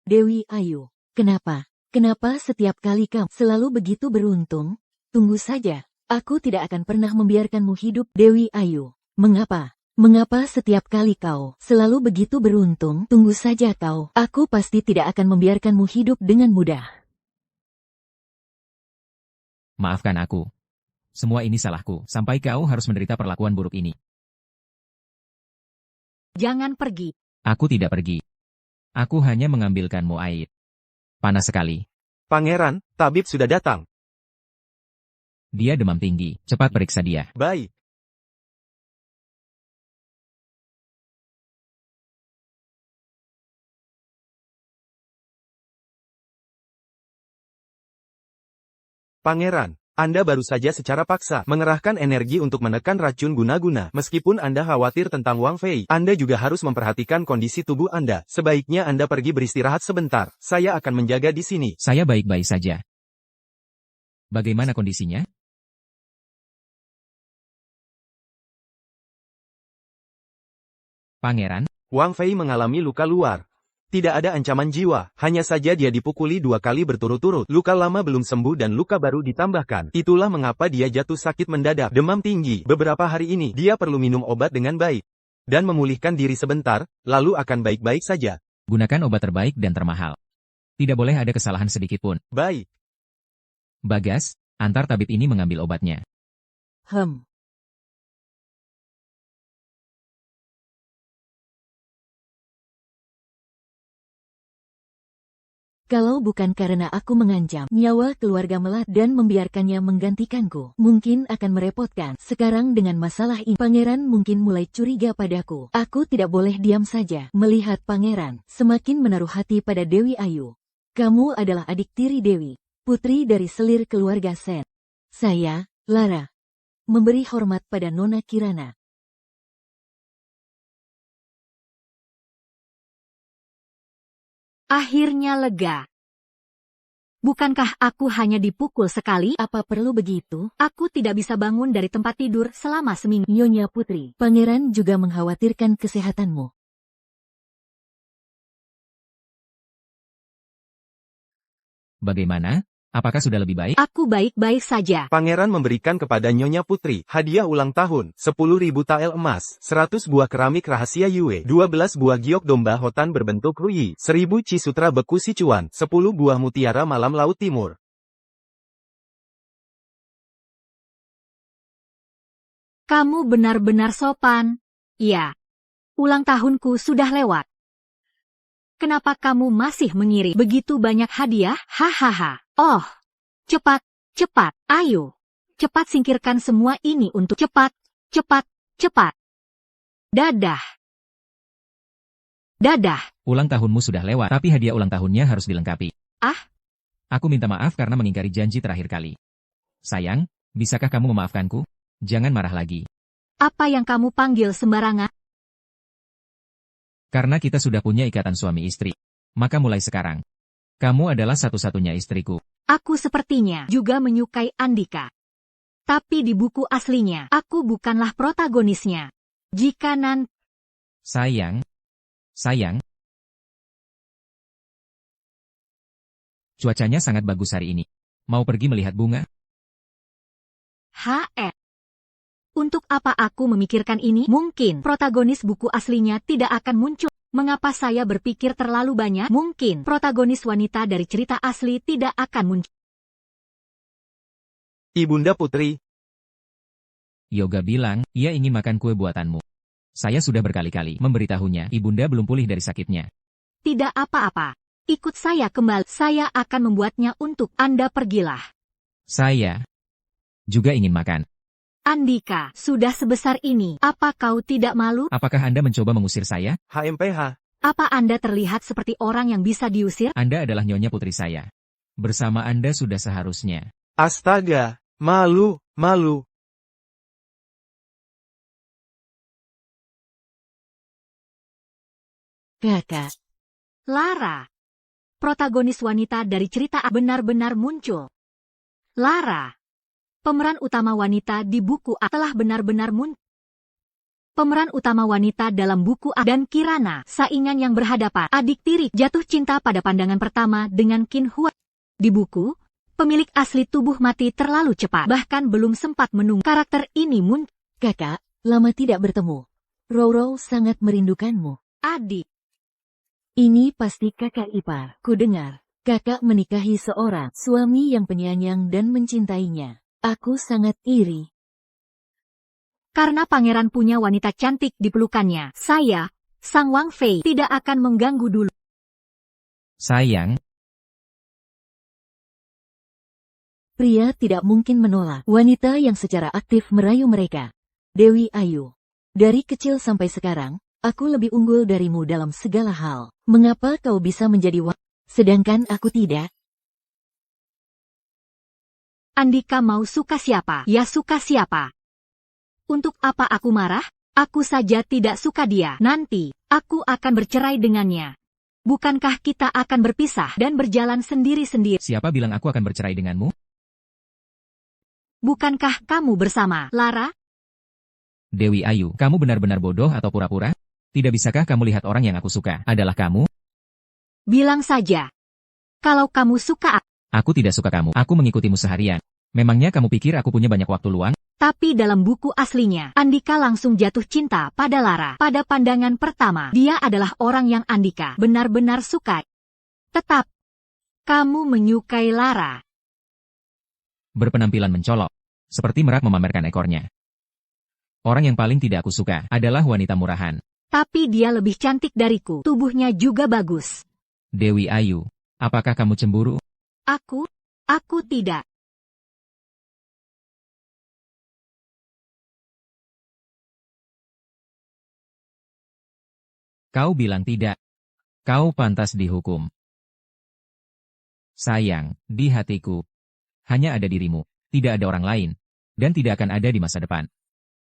Dewi Ayu, kenapa? Kenapa setiap kali kamu selalu begitu beruntung? Tunggu saja. Aku tidak akan pernah membiarkanmu hidup, Dewi Ayu. Mengapa? Mengapa setiap kali kau selalu begitu beruntung? Tunggu saja kau. Aku pasti tidak akan membiarkanmu hidup dengan mudah. Maafkan aku. Semua ini salahku, sampai kau harus menderita perlakuan buruk ini. Jangan pergi. Aku tidak pergi. Aku hanya mengambilkanmu air. Panas sekali. Pangeran, tabib sudah datang. Dia demam tinggi, cepat periksa dia. Baik. Pangeran, Anda baru saja secara paksa mengerahkan energi untuk menekan racun guna-guna. Meskipun Anda khawatir tentang Wang Fei, Anda juga harus memperhatikan kondisi tubuh Anda. Sebaiknya Anda pergi beristirahat sebentar. Saya akan menjaga di sini. Saya baik-baik saja. Bagaimana kondisinya? Pangeran, Wang Fei mengalami luka luar. Tidak ada ancaman jiwa, hanya saja dia dipukuli 2 kali berturut-turut. Luka lama belum sembuh dan luka baru ditambahkan. Itulah mengapa dia jatuh sakit mendadak, demam tinggi. Beberapa hari ini, dia perlu minum obat dengan baik. Dan memulihkan diri sebentar, lalu akan baik-baik saja. gunakan obat terbaik dan termahal. Tidak boleh ada kesalahan sedikit pun. Baik. Bagas, antar tabib ini mengambil obatnya. Kalau bukan karena aku mengancam nyawa keluarga Melat dan membiarkannya menggantikanku, mungkin akan merepotkan. Sekarang dengan masalah ini, pangeran mungkin mulai curiga padaku. Aku tidak boleh diam saja melihat pangeran semakin menaruh hati pada Dewi Ayu. Kamu adalah adik tiri Dewi, putri dari selir keluarga Sen. Saya, Lara, memberi hormat pada Nona Kirana. Akhirnya lega. Bukankah aku hanya dipukul sekali? Apa perlu begitu? Aku tidak bisa bangun dari tempat tidur selama seminggu. Nyonya Putri, pangeran juga mengkhawatirkan kesehatanmu. Bagaimana? Apakah sudah lebih baik? Aku baik-baik saja. Pangeran memberikan kepada Nyonya Putri hadiah ulang tahun, 10.000 tael emas, 100 buah keramik rahasia Yue, 12 buah giok domba hotan berbentuk ruyi, 1000 cisutra beku Sichuan, 10 buah mutiara malam Laut Timur. Kamu benar-benar sopan. Ya, ulang tahunku sudah lewat. Kenapa kamu masih mengirim begitu banyak hadiah? Hahaha. Oh, cepat, cepat, ayo. Cepat singkirkan semua ini untuk cepat, cepat, cepat. Dadah. Dadah. Ulang tahunmu sudah lewat, tapi hadiah ulang tahunnya harus dilengkapi. Ah? Aku minta maaf karena mengingkari janji terakhir kali. Sayang, bisakah kamu memaafkanku? Jangan marah lagi. Apa yang kamu panggil sembarangan? Karena kita sudah punya ikatan suami istri. Maka mulai sekarang, kamu adalah satu-satunya istriku. Aku sepertinya juga menyukai Andika. Tapi di buku aslinya, aku bukanlah protagonisnya. Jika nanti... Sayang. Cuacanya sangat bagus hari ini. Mau pergi melihat bunga? Untuk apa aku memikirkan ini? Mungkin protagonis buku aslinya tidak akan muncul. Mengapa saya berpikir terlalu banyak? Mungkin protagonis wanita dari cerita asli tidak akan muncul. Ibunda Putri. Yoga bilang, ia ingin makan kue buatanmu. Saya sudah berkali-kali memberitahunya, ibunda belum pulih dari sakitnya. Tidak apa-apa. Ikut saya kembali. Saya akan membuatnya untuk Anda. Pergilah. Saya juga ingin makan. Andika, sudah sebesar ini, apa kau tidak malu? Apakah Anda mencoba mengusir saya? HMPH. Apa Anda terlihat seperti orang yang bisa diusir? Anda adalah nyonya putri saya. Bersama Anda sudah seharusnya. Astaga, malu. Kakak, Lara. Protagonis wanita dari cerita benar-benar muncul. Lara. Pemeran utama wanita di buku A telah benar-benar muncul. Pemeran utama wanita dalam buku A dan Kirana, saingan yang berhadapan, adik tiri, jatuh cinta pada pandangan pertama dengan Qin Hua. Di buku, Pemilik asli tubuh mati terlalu cepat. Bahkan belum sempat menunggu karakter ini muncul. Kakak, lama tidak bertemu. Roro sangat merindukanmu. Adik. Ini pasti kakak ipar. Ku dengar, kakak menikahi seorang suami yang penyayang dan mencintainya. Aku sangat iri. Karena pangeran punya wanita cantik di pelukannya, saya, Sang Wang Fei, tidak akan mengganggu dulu. Sayang, Pria tidak mungkin menolak wanita yang secara aktif merayu mereka. Dewi Ayu. Dari kecil sampai sekarang, aku lebih unggul darimu dalam segala hal. Mengapa kau bisa menjadi sedangkan aku tidak? Andika mau suka siapa, ya suka siapa. Untuk apa aku marah? Aku saja tidak suka dia. Nanti, aku akan bercerai dengannya. Bukankah kita akan berpisah dan berjalan sendiri-sendiri? siapa bilang aku akan bercerai denganmu? Bukankah kamu bersama Lara? Dewi Ayu, kamu benar-benar bodoh atau pura-pura? Tidak bisakah kamu lihat orang yang aku suka adalah kamu? Bilang saja. Kalau kamu suka Aku tidak suka kamu. Aku mengikutimu seharian. Memangnya kamu pikir aku punya banyak waktu luang? Tapi dalam buku aslinya, Andika langsung jatuh cinta pada Lara. Pada pandangan pertama, dia adalah orang yang Andika benar-benar suka. Tetap, kamu menyukai Lara. Berpenampilan mencolok. Seperti merak memamerkan ekornya. Orang yang paling tidak aku suka adalah wanita murahan. Tapi dia lebih cantik dariku. Tubuhnya juga bagus. Dewi Ayu, apakah kamu cemburu? Aku tidak. Kau bilang tidak. Kau pantas dihukum. Sayang, di hatiku. Hanya ada dirimu, tidak ada orang lain. Dan tidak akan ada di masa depan.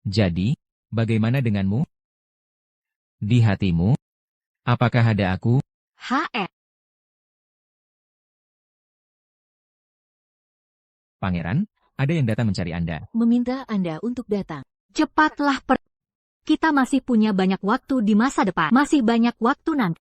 Jadi, bagaimana denganmu? Di hatimu? Apakah ada aku? Pangeran, ada yang datang mencari Anda. Meminta Anda untuk datang. Cepatlah kita masih punya banyak waktu di masa depan. Masih banyak waktu nanti.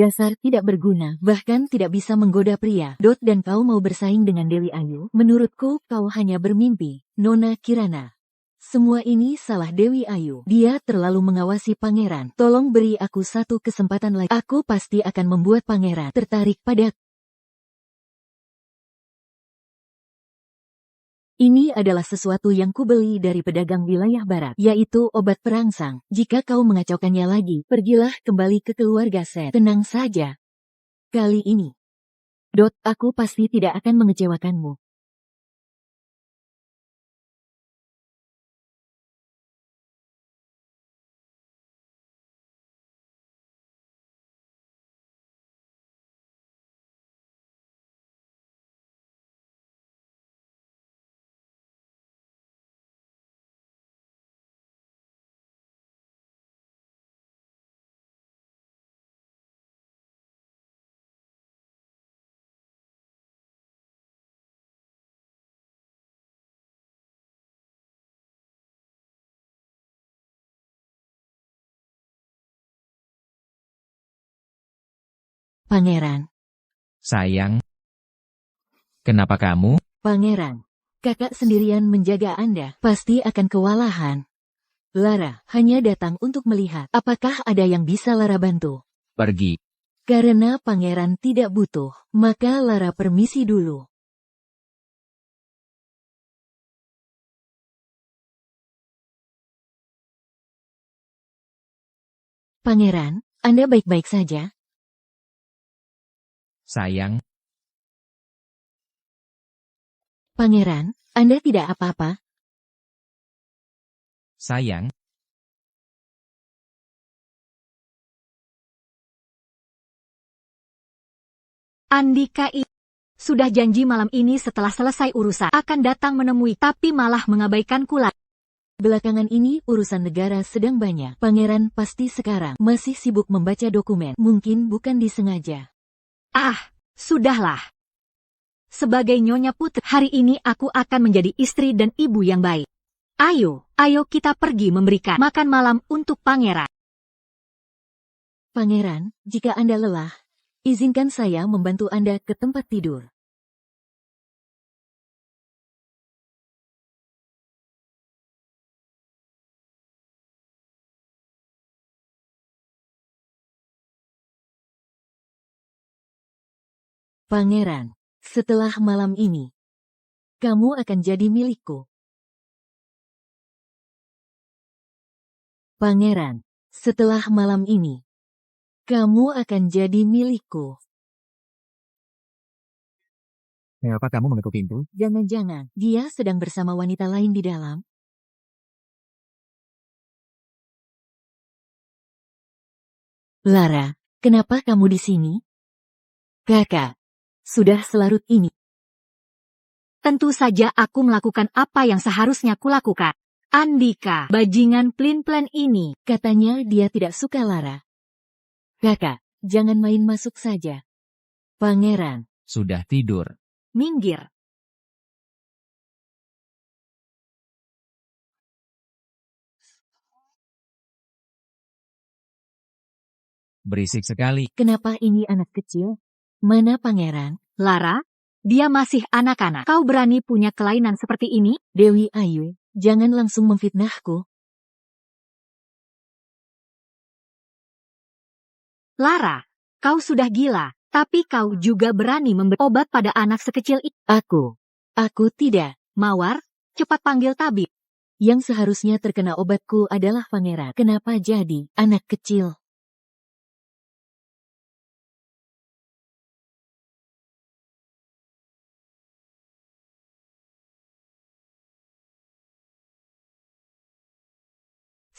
Dasar tidak berguna, bahkan tidak bisa menggoda pria. Dan kau mau bersaing dengan Dewi Ayu? Menurutku kau hanya bermimpi, Nona Kirana. Semua ini salah Dewi Ayu. Dia terlalu mengawasi pangeran. Tolong beri aku satu kesempatan lagi. Aku pasti akan membuat pangeran tertarik pada. Ini adalah sesuatu yang kubeli dari pedagang wilayah barat, yaitu obat perangsang. Jika kau mengacaukannya lagi, pergilah kembali ke keluarga Sen. Tenang saja. Kali ini. Aku pasti tidak akan mengecewakanmu. Pangeran. Sayang. Kenapa kamu? Pangeran. Kakak sendirian menjaga Anda. Pasti akan kewalahan. Lara hanya datang untuk melihat apakah ada yang bisa Lara bantu. Pergi. Karena pangeran tidak butuh, maka Lara permisi dulu. Pangeran, Anda baik-baik saja? Sayang. Pangeran, Anda tidak apa-apa? Sayang. Andika sudah janji malam ini setelah selesai urusan akan datang menemui, tapi malah mengabaikanku lagi. Belakangan ini urusan negara sedang banyak. Pangeran pasti sekarang masih sibuk membaca dokumen. Mungkin bukan disengaja. Sudahlah. Sebagai Nyonya Putri, hari ini aku akan menjadi istri dan ibu yang baik. Ayo kita pergi memberikan makan malam untuk pangeran. Pangeran, jika Anda lelah, izinkan saya membantu Anda ke tempat tidur. Pangeran, setelah malam ini, kamu akan jadi milikku. Pangeran, setelah malam ini, kamu akan jadi milikku. Kenapa kamu mengetuk pintu? Jangan-jangan dia sedang bersama wanita lain di dalam? Lara, kenapa kamu di sini? Kakak, sudah selarut ini. Tentu saja aku melakukan apa yang seharusnya kulakukan. Andika, bajingan plin-plan ini. Katanya dia tidak suka Lara. Kakak, jangan main masuk saja. Pangeran, Sudah tidur. Minggir. Berisik sekali. kenapa ini anak kecil? Mana pangeran? Lara, dia masih anak-anak. Kau berani punya kelainan seperti ini? Dewi Ayu, jangan langsung memfitnahku. Lara, kau sudah gila. Tapi kau juga berani memberi obat pada anak sekecil itu. Aku tidak. Mawar, cepat panggil tabib. Yang seharusnya terkena obatku adalah pangeran. Kenapa jadi anak kecil?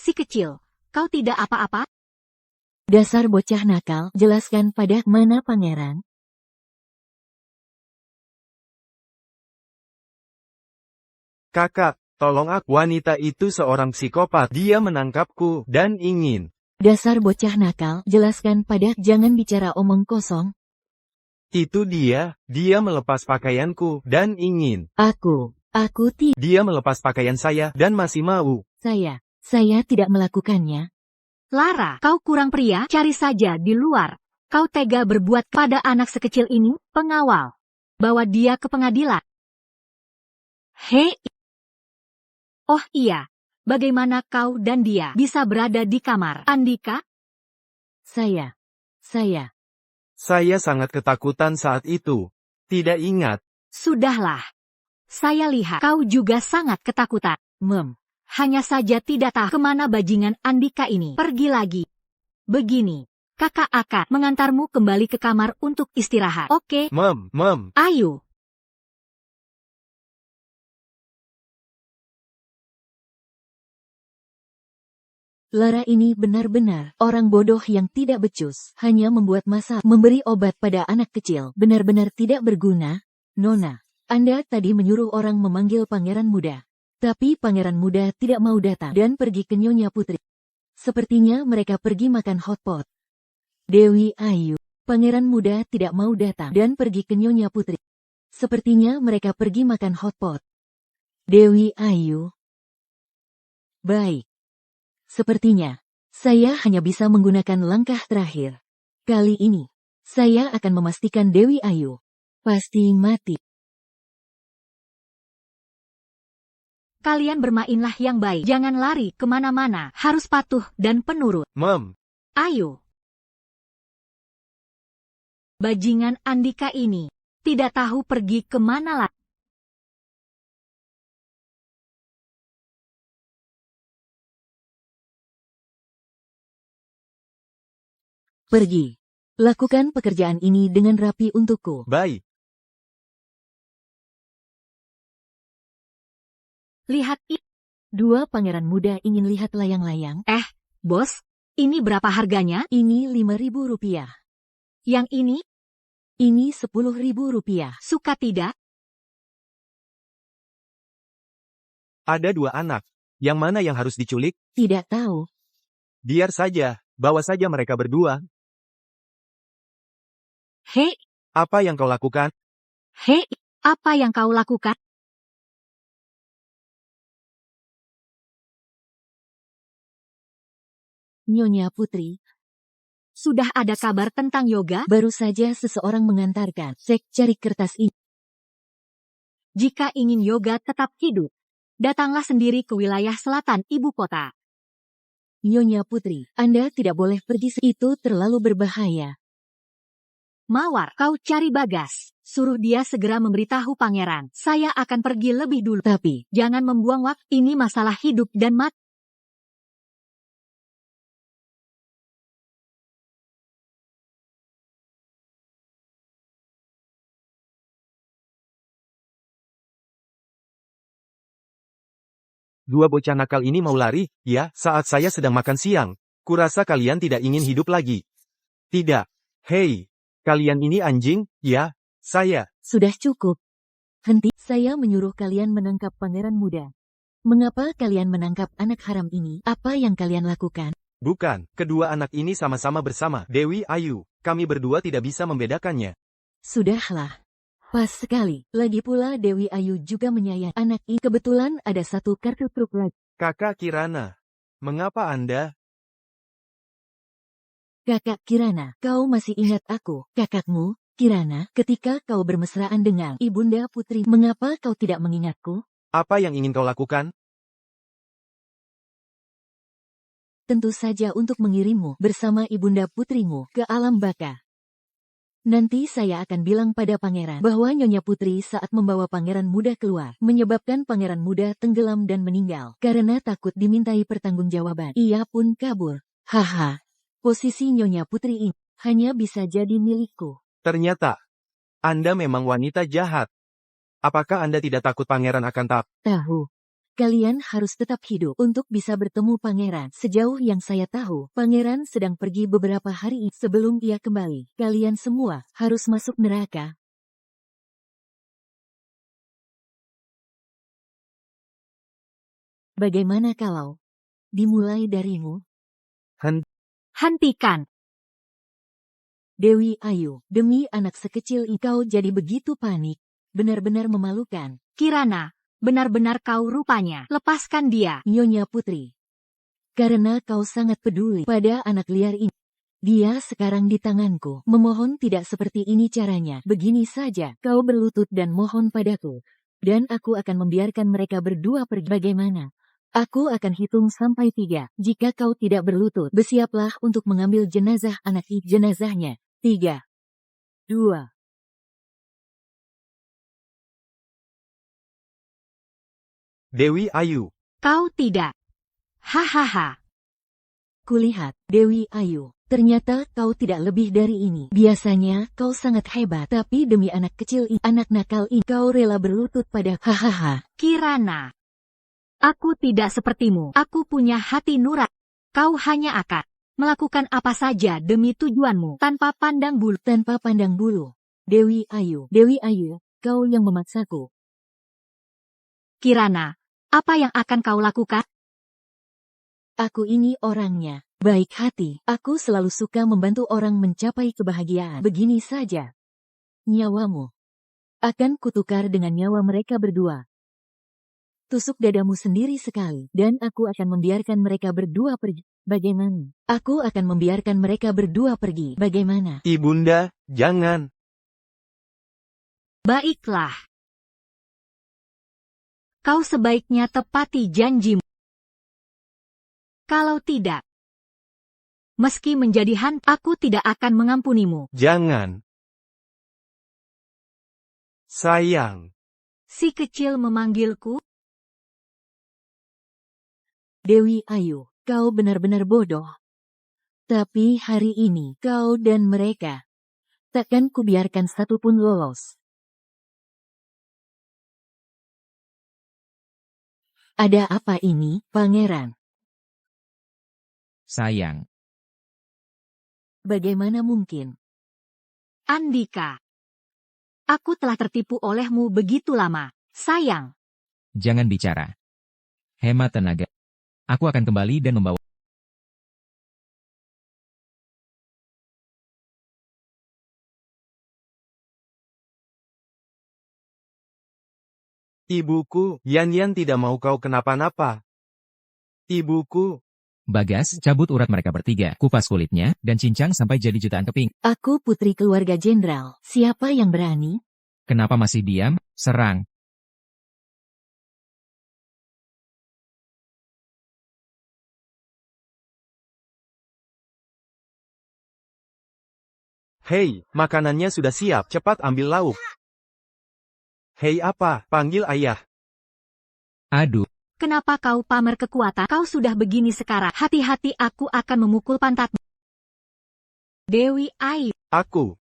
Si kecil, kau tidak apa-apa? Dasar bocah nakal, jelaskan pada mana pangeran? Kakak, tolong aku. Wanita itu seorang psikopat. Dia menangkapku dan ingin. Dasar bocah nakal, jelaskan pada jangan bicara omong kosong. Itu dia melepas pakaianku dan ingin. Aku tidak. Dia melepas pakaian saya dan masih mau. Saya tidak melakukannya. Lara, kau kurang pria, cari saja di luar. Kau tega berbuat pada anak sekecil ini, pengawal. Bawa dia ke pengadilan. Hei. Oh iya, bagaimana kau dan dia bisa berada di kamar? Andika? Saya Saya sangat ketakutan saat itu. Tidak ingat. Sudahlah. Saya lihat kau juga sangat ketakutan. Hanya saja tidak tahu kemana bajingan Andika ini pergi lagi. Begini, kakak akan mengantarmu kembali ke kamar untuk istirahat. Oke? Mem. Ayo. Lara ini benar-benar orang bodoh yang tidak becus, hanya membuat masalah, memberi obat pada anak kecil, benar-benar tidak berguna. Nona, Anda tadi menyuruh orang memanggil pangeran muda. Tapi pangeran muda tidak mau datang dan pergi ke Nyonya Putri. Sepertinya mereka pergi makan hotpot. Dewi Ayu, pangeran muda tidak mau datang dan pergi ke Nyonya Putri. Sepertinya mereka pergi makan hotpot. Dewi Ayu. Baik. Sepertinya, saya hanya bisa menggunakan langkah terakhir. Kali ini, saya akan memastikan Dewi Ayu pasti mati. Kalian bermainlah yang baik. Jangan lari kemana-mana. Harus patuh dan penurut. Mem. Ayo. Bajingan Andika ini tidak tahu pergi kemana lagi. Pergi. Lakukan pekerjaan ini dengan rapi untukku. Baik. Lihat ini. Dua pangeran muda ingin lihat layang-layang. Bos, ini berapa harganya? Ini 5.000 rupiah. Yang ini? Ini 10.000 rupiah. Suka tidak? Ada dua anak. Yang mana yang harus diculik? Tidak tahu. Biar saja. Bawa saja mereka berdua. Hei, Apa yang kau lakukan? Hei, apa yang kau lakukan? Nyonya Putri, Sudah ada kabar tentang yoga? baru saja seseorang mengantarkan. Cek cari kertas ini. Jika ingin yoga tetap hidup, datanglah sendiri ke wilayah selatan ibu kota. Nyonya Putri, Anda tidak boleh pergi. Itu terlalu berbahaya. Mawar, kau cari Bagas. Suruh dia segera memberitahu pangeran. Saya akan pergi lebih dulu. Tapi, Jangan membuang waktu. Ini masalah hidup dan mati. Dua bocah nakal ini mau lari, ya, saat saya sedang makan siang. Kurasa kalian tidak ingin hidup lagi. Tidak. Hei, kalian ini anjing, ya, saya. sudah cukup. Henti, saya menyuruh kalian menangkap pangeran muda. Mengapa kalian menangkap anak haram ini? Apa yang kalian lakukan? Bukan, kedua anak ini sama-sama bersama Dewi Ayu. Kami berdua tidak bisa membedakannya. Sudahlah. Pas sekali. Lagi pula Dewi Ayu juga menyayangi anak ini. Kebetulan ada satu kartu truk lagi. Kakak Kirana, mengapa Anda? Kakak Kirana, kau masih ingat aku, kakakmu, Kirana, ketika kau bermesraan dengan Ibunda Putri. Mengapa kau tidak mengingatku? Apa yang ingin kau lakukan? Tentu saja untuk mengirimmu bersama Ibunda Putrimu ke alam baka. Nanti saya akan bilang pada pangeran bahwa Nyonya Putri saat membawa pangeran muda keluar, menyebabkan pangeran muda tenggelam dan meninggal, karena takut dimintai pertanggungjawaban. Ia pun kabur. Haha. Posisi Nyonya Putri ini hanya bisa jadi milikku. Ternyata, Anda memang wanita jahat. Apakah Anda tidak takut pangeran akan Tahu. Kalian harus tetap hidup untuk bisa bertemu pangeran. Sejauh yang saya tahu, pangeran sedang pergi beberapa hari sebelum ia kembali. Kalian semua harus masuk neraka. Bagaimana kalau dimulai darimu? Hentikan. Dewi Ayu, demi anak sekecil kau jadi begitu panik. Benar-benar memalukan. Kirana, benar-benar kau rupanya. Lepaskan dia. Nyonya Putri. Karena kau sangat peduli pada anak liar ini. Dia sekarang di tanganku. Memohon tidak seperti ini caranya. Begini saja, kau berlutut dan mohon padaku. Dan aku akan membiarkan mereka berdua pergi. Bagaimana? Aku akan hitung sampai 3. Jika kau tidak berlutut, bersiaplah untuk mengambil jenazah anak itu. Jenazahnya. 3, 2, Dewi Ayu. Kau tidak. Hahaha. Kulihat, Dewi Ayu. Ternyata kau tidak lebih dari ini. Biasanya kau sangat hebat, tapi demi anak kecil ini, anak nakal ini, kau rela berlutut pada hahaha. Kirana. Aku tidak sepertimu. Aku punya hati nurani. Kau hanya akan melakukan apa saja demi tujuanmu tanpa pandang bulu. Tanpa pandang bulu. Dewi Ayu, kau yang memaksaku. Kirana, apa yang akan kau lakukan? Aku ini orangnya baik hati. Aku selalu suka membantu orang mencapai kebahagiaan. Begini saja. Nyawamu akan kutukar dengan nyawa mereka berdua. Tusuk dadamu sendiri sekali, dan aku akan membiarkan mereka berdua pergi. Bagaimana? Aku akan membiarkan mereka berdua pergi. Bagaimana? Ibunda, jangan. Baiklah. Kau sebaiknya tepati janjimu. Kalau tidak, meski menjadi hantu, aku tidak akan mengampunimu. Jangan. Sayang. Si kecil memanggilku. Dewi Ayu, kau benar-benar bodoh. Tapi hari ini, kau dan mereka takkan kubiarkan satu pun lolos. Ada apa ini, pangeran? Sayang, Bagaimana mungkin? Andika. Aku telah tertipu olehmu begitu lama. Sayang. jangan bicara. Hemat tenaga. Aku akan kembali dan membawa Ibuku, Yan tidak mau kau kenapa-napa. Ibuku, Bagas, cabut urat mereka bertiga, kupas kulitnya, dan cincang sampai jadi jutaan keping. Aku putri keluarga jenderal. Siapa yang berani? Kenapa masih diam? Serang. hei, makanannya sudah siap, cepat ambil lauk. Hei apa, panggil ayah. Aduh, Kenapa kau pamer kekuatan? Kau sudah begini sekarang. Hati-hati, aku akan memukul pantatmu. Dewi Ayu. Aku.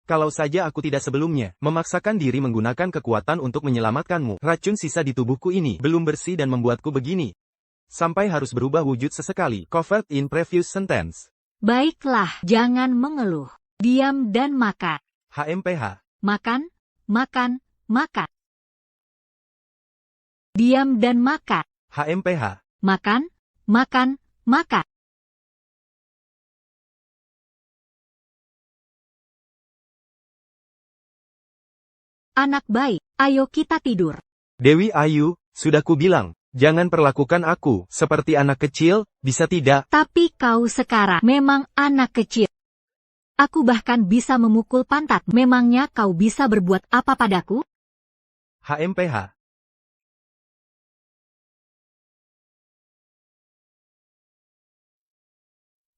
Kalau saja aku tidak sebelumnya memaksakan diri menggunakan kekuatan untuk menyelamatkanmu, racun sisa di tubuhku ini belum bersih dan membuatku begini. Sampai harus berubah wujud sesekali. Covered in previous sentence. Baiklah, jangan mengeluh. Diam dan makan. HMPH. Makan, makan, makan. Diam dan makan. HMPH. Makan, makan, makan. Anak baik, ayo kita tidur. Dewi Ayu, sudah kubilang, jangan perlakukan aku seperti anak kecil, bisa tidak? Tapi kau sekarang memang anak kecil. Aku bahkan bisa memukul pantat. Memangnya kau bisa berbuat apa padaku? HMPH.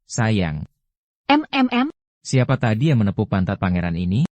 sayang. MMM, Siapa tadi yang menepuk pantat pangeran ini?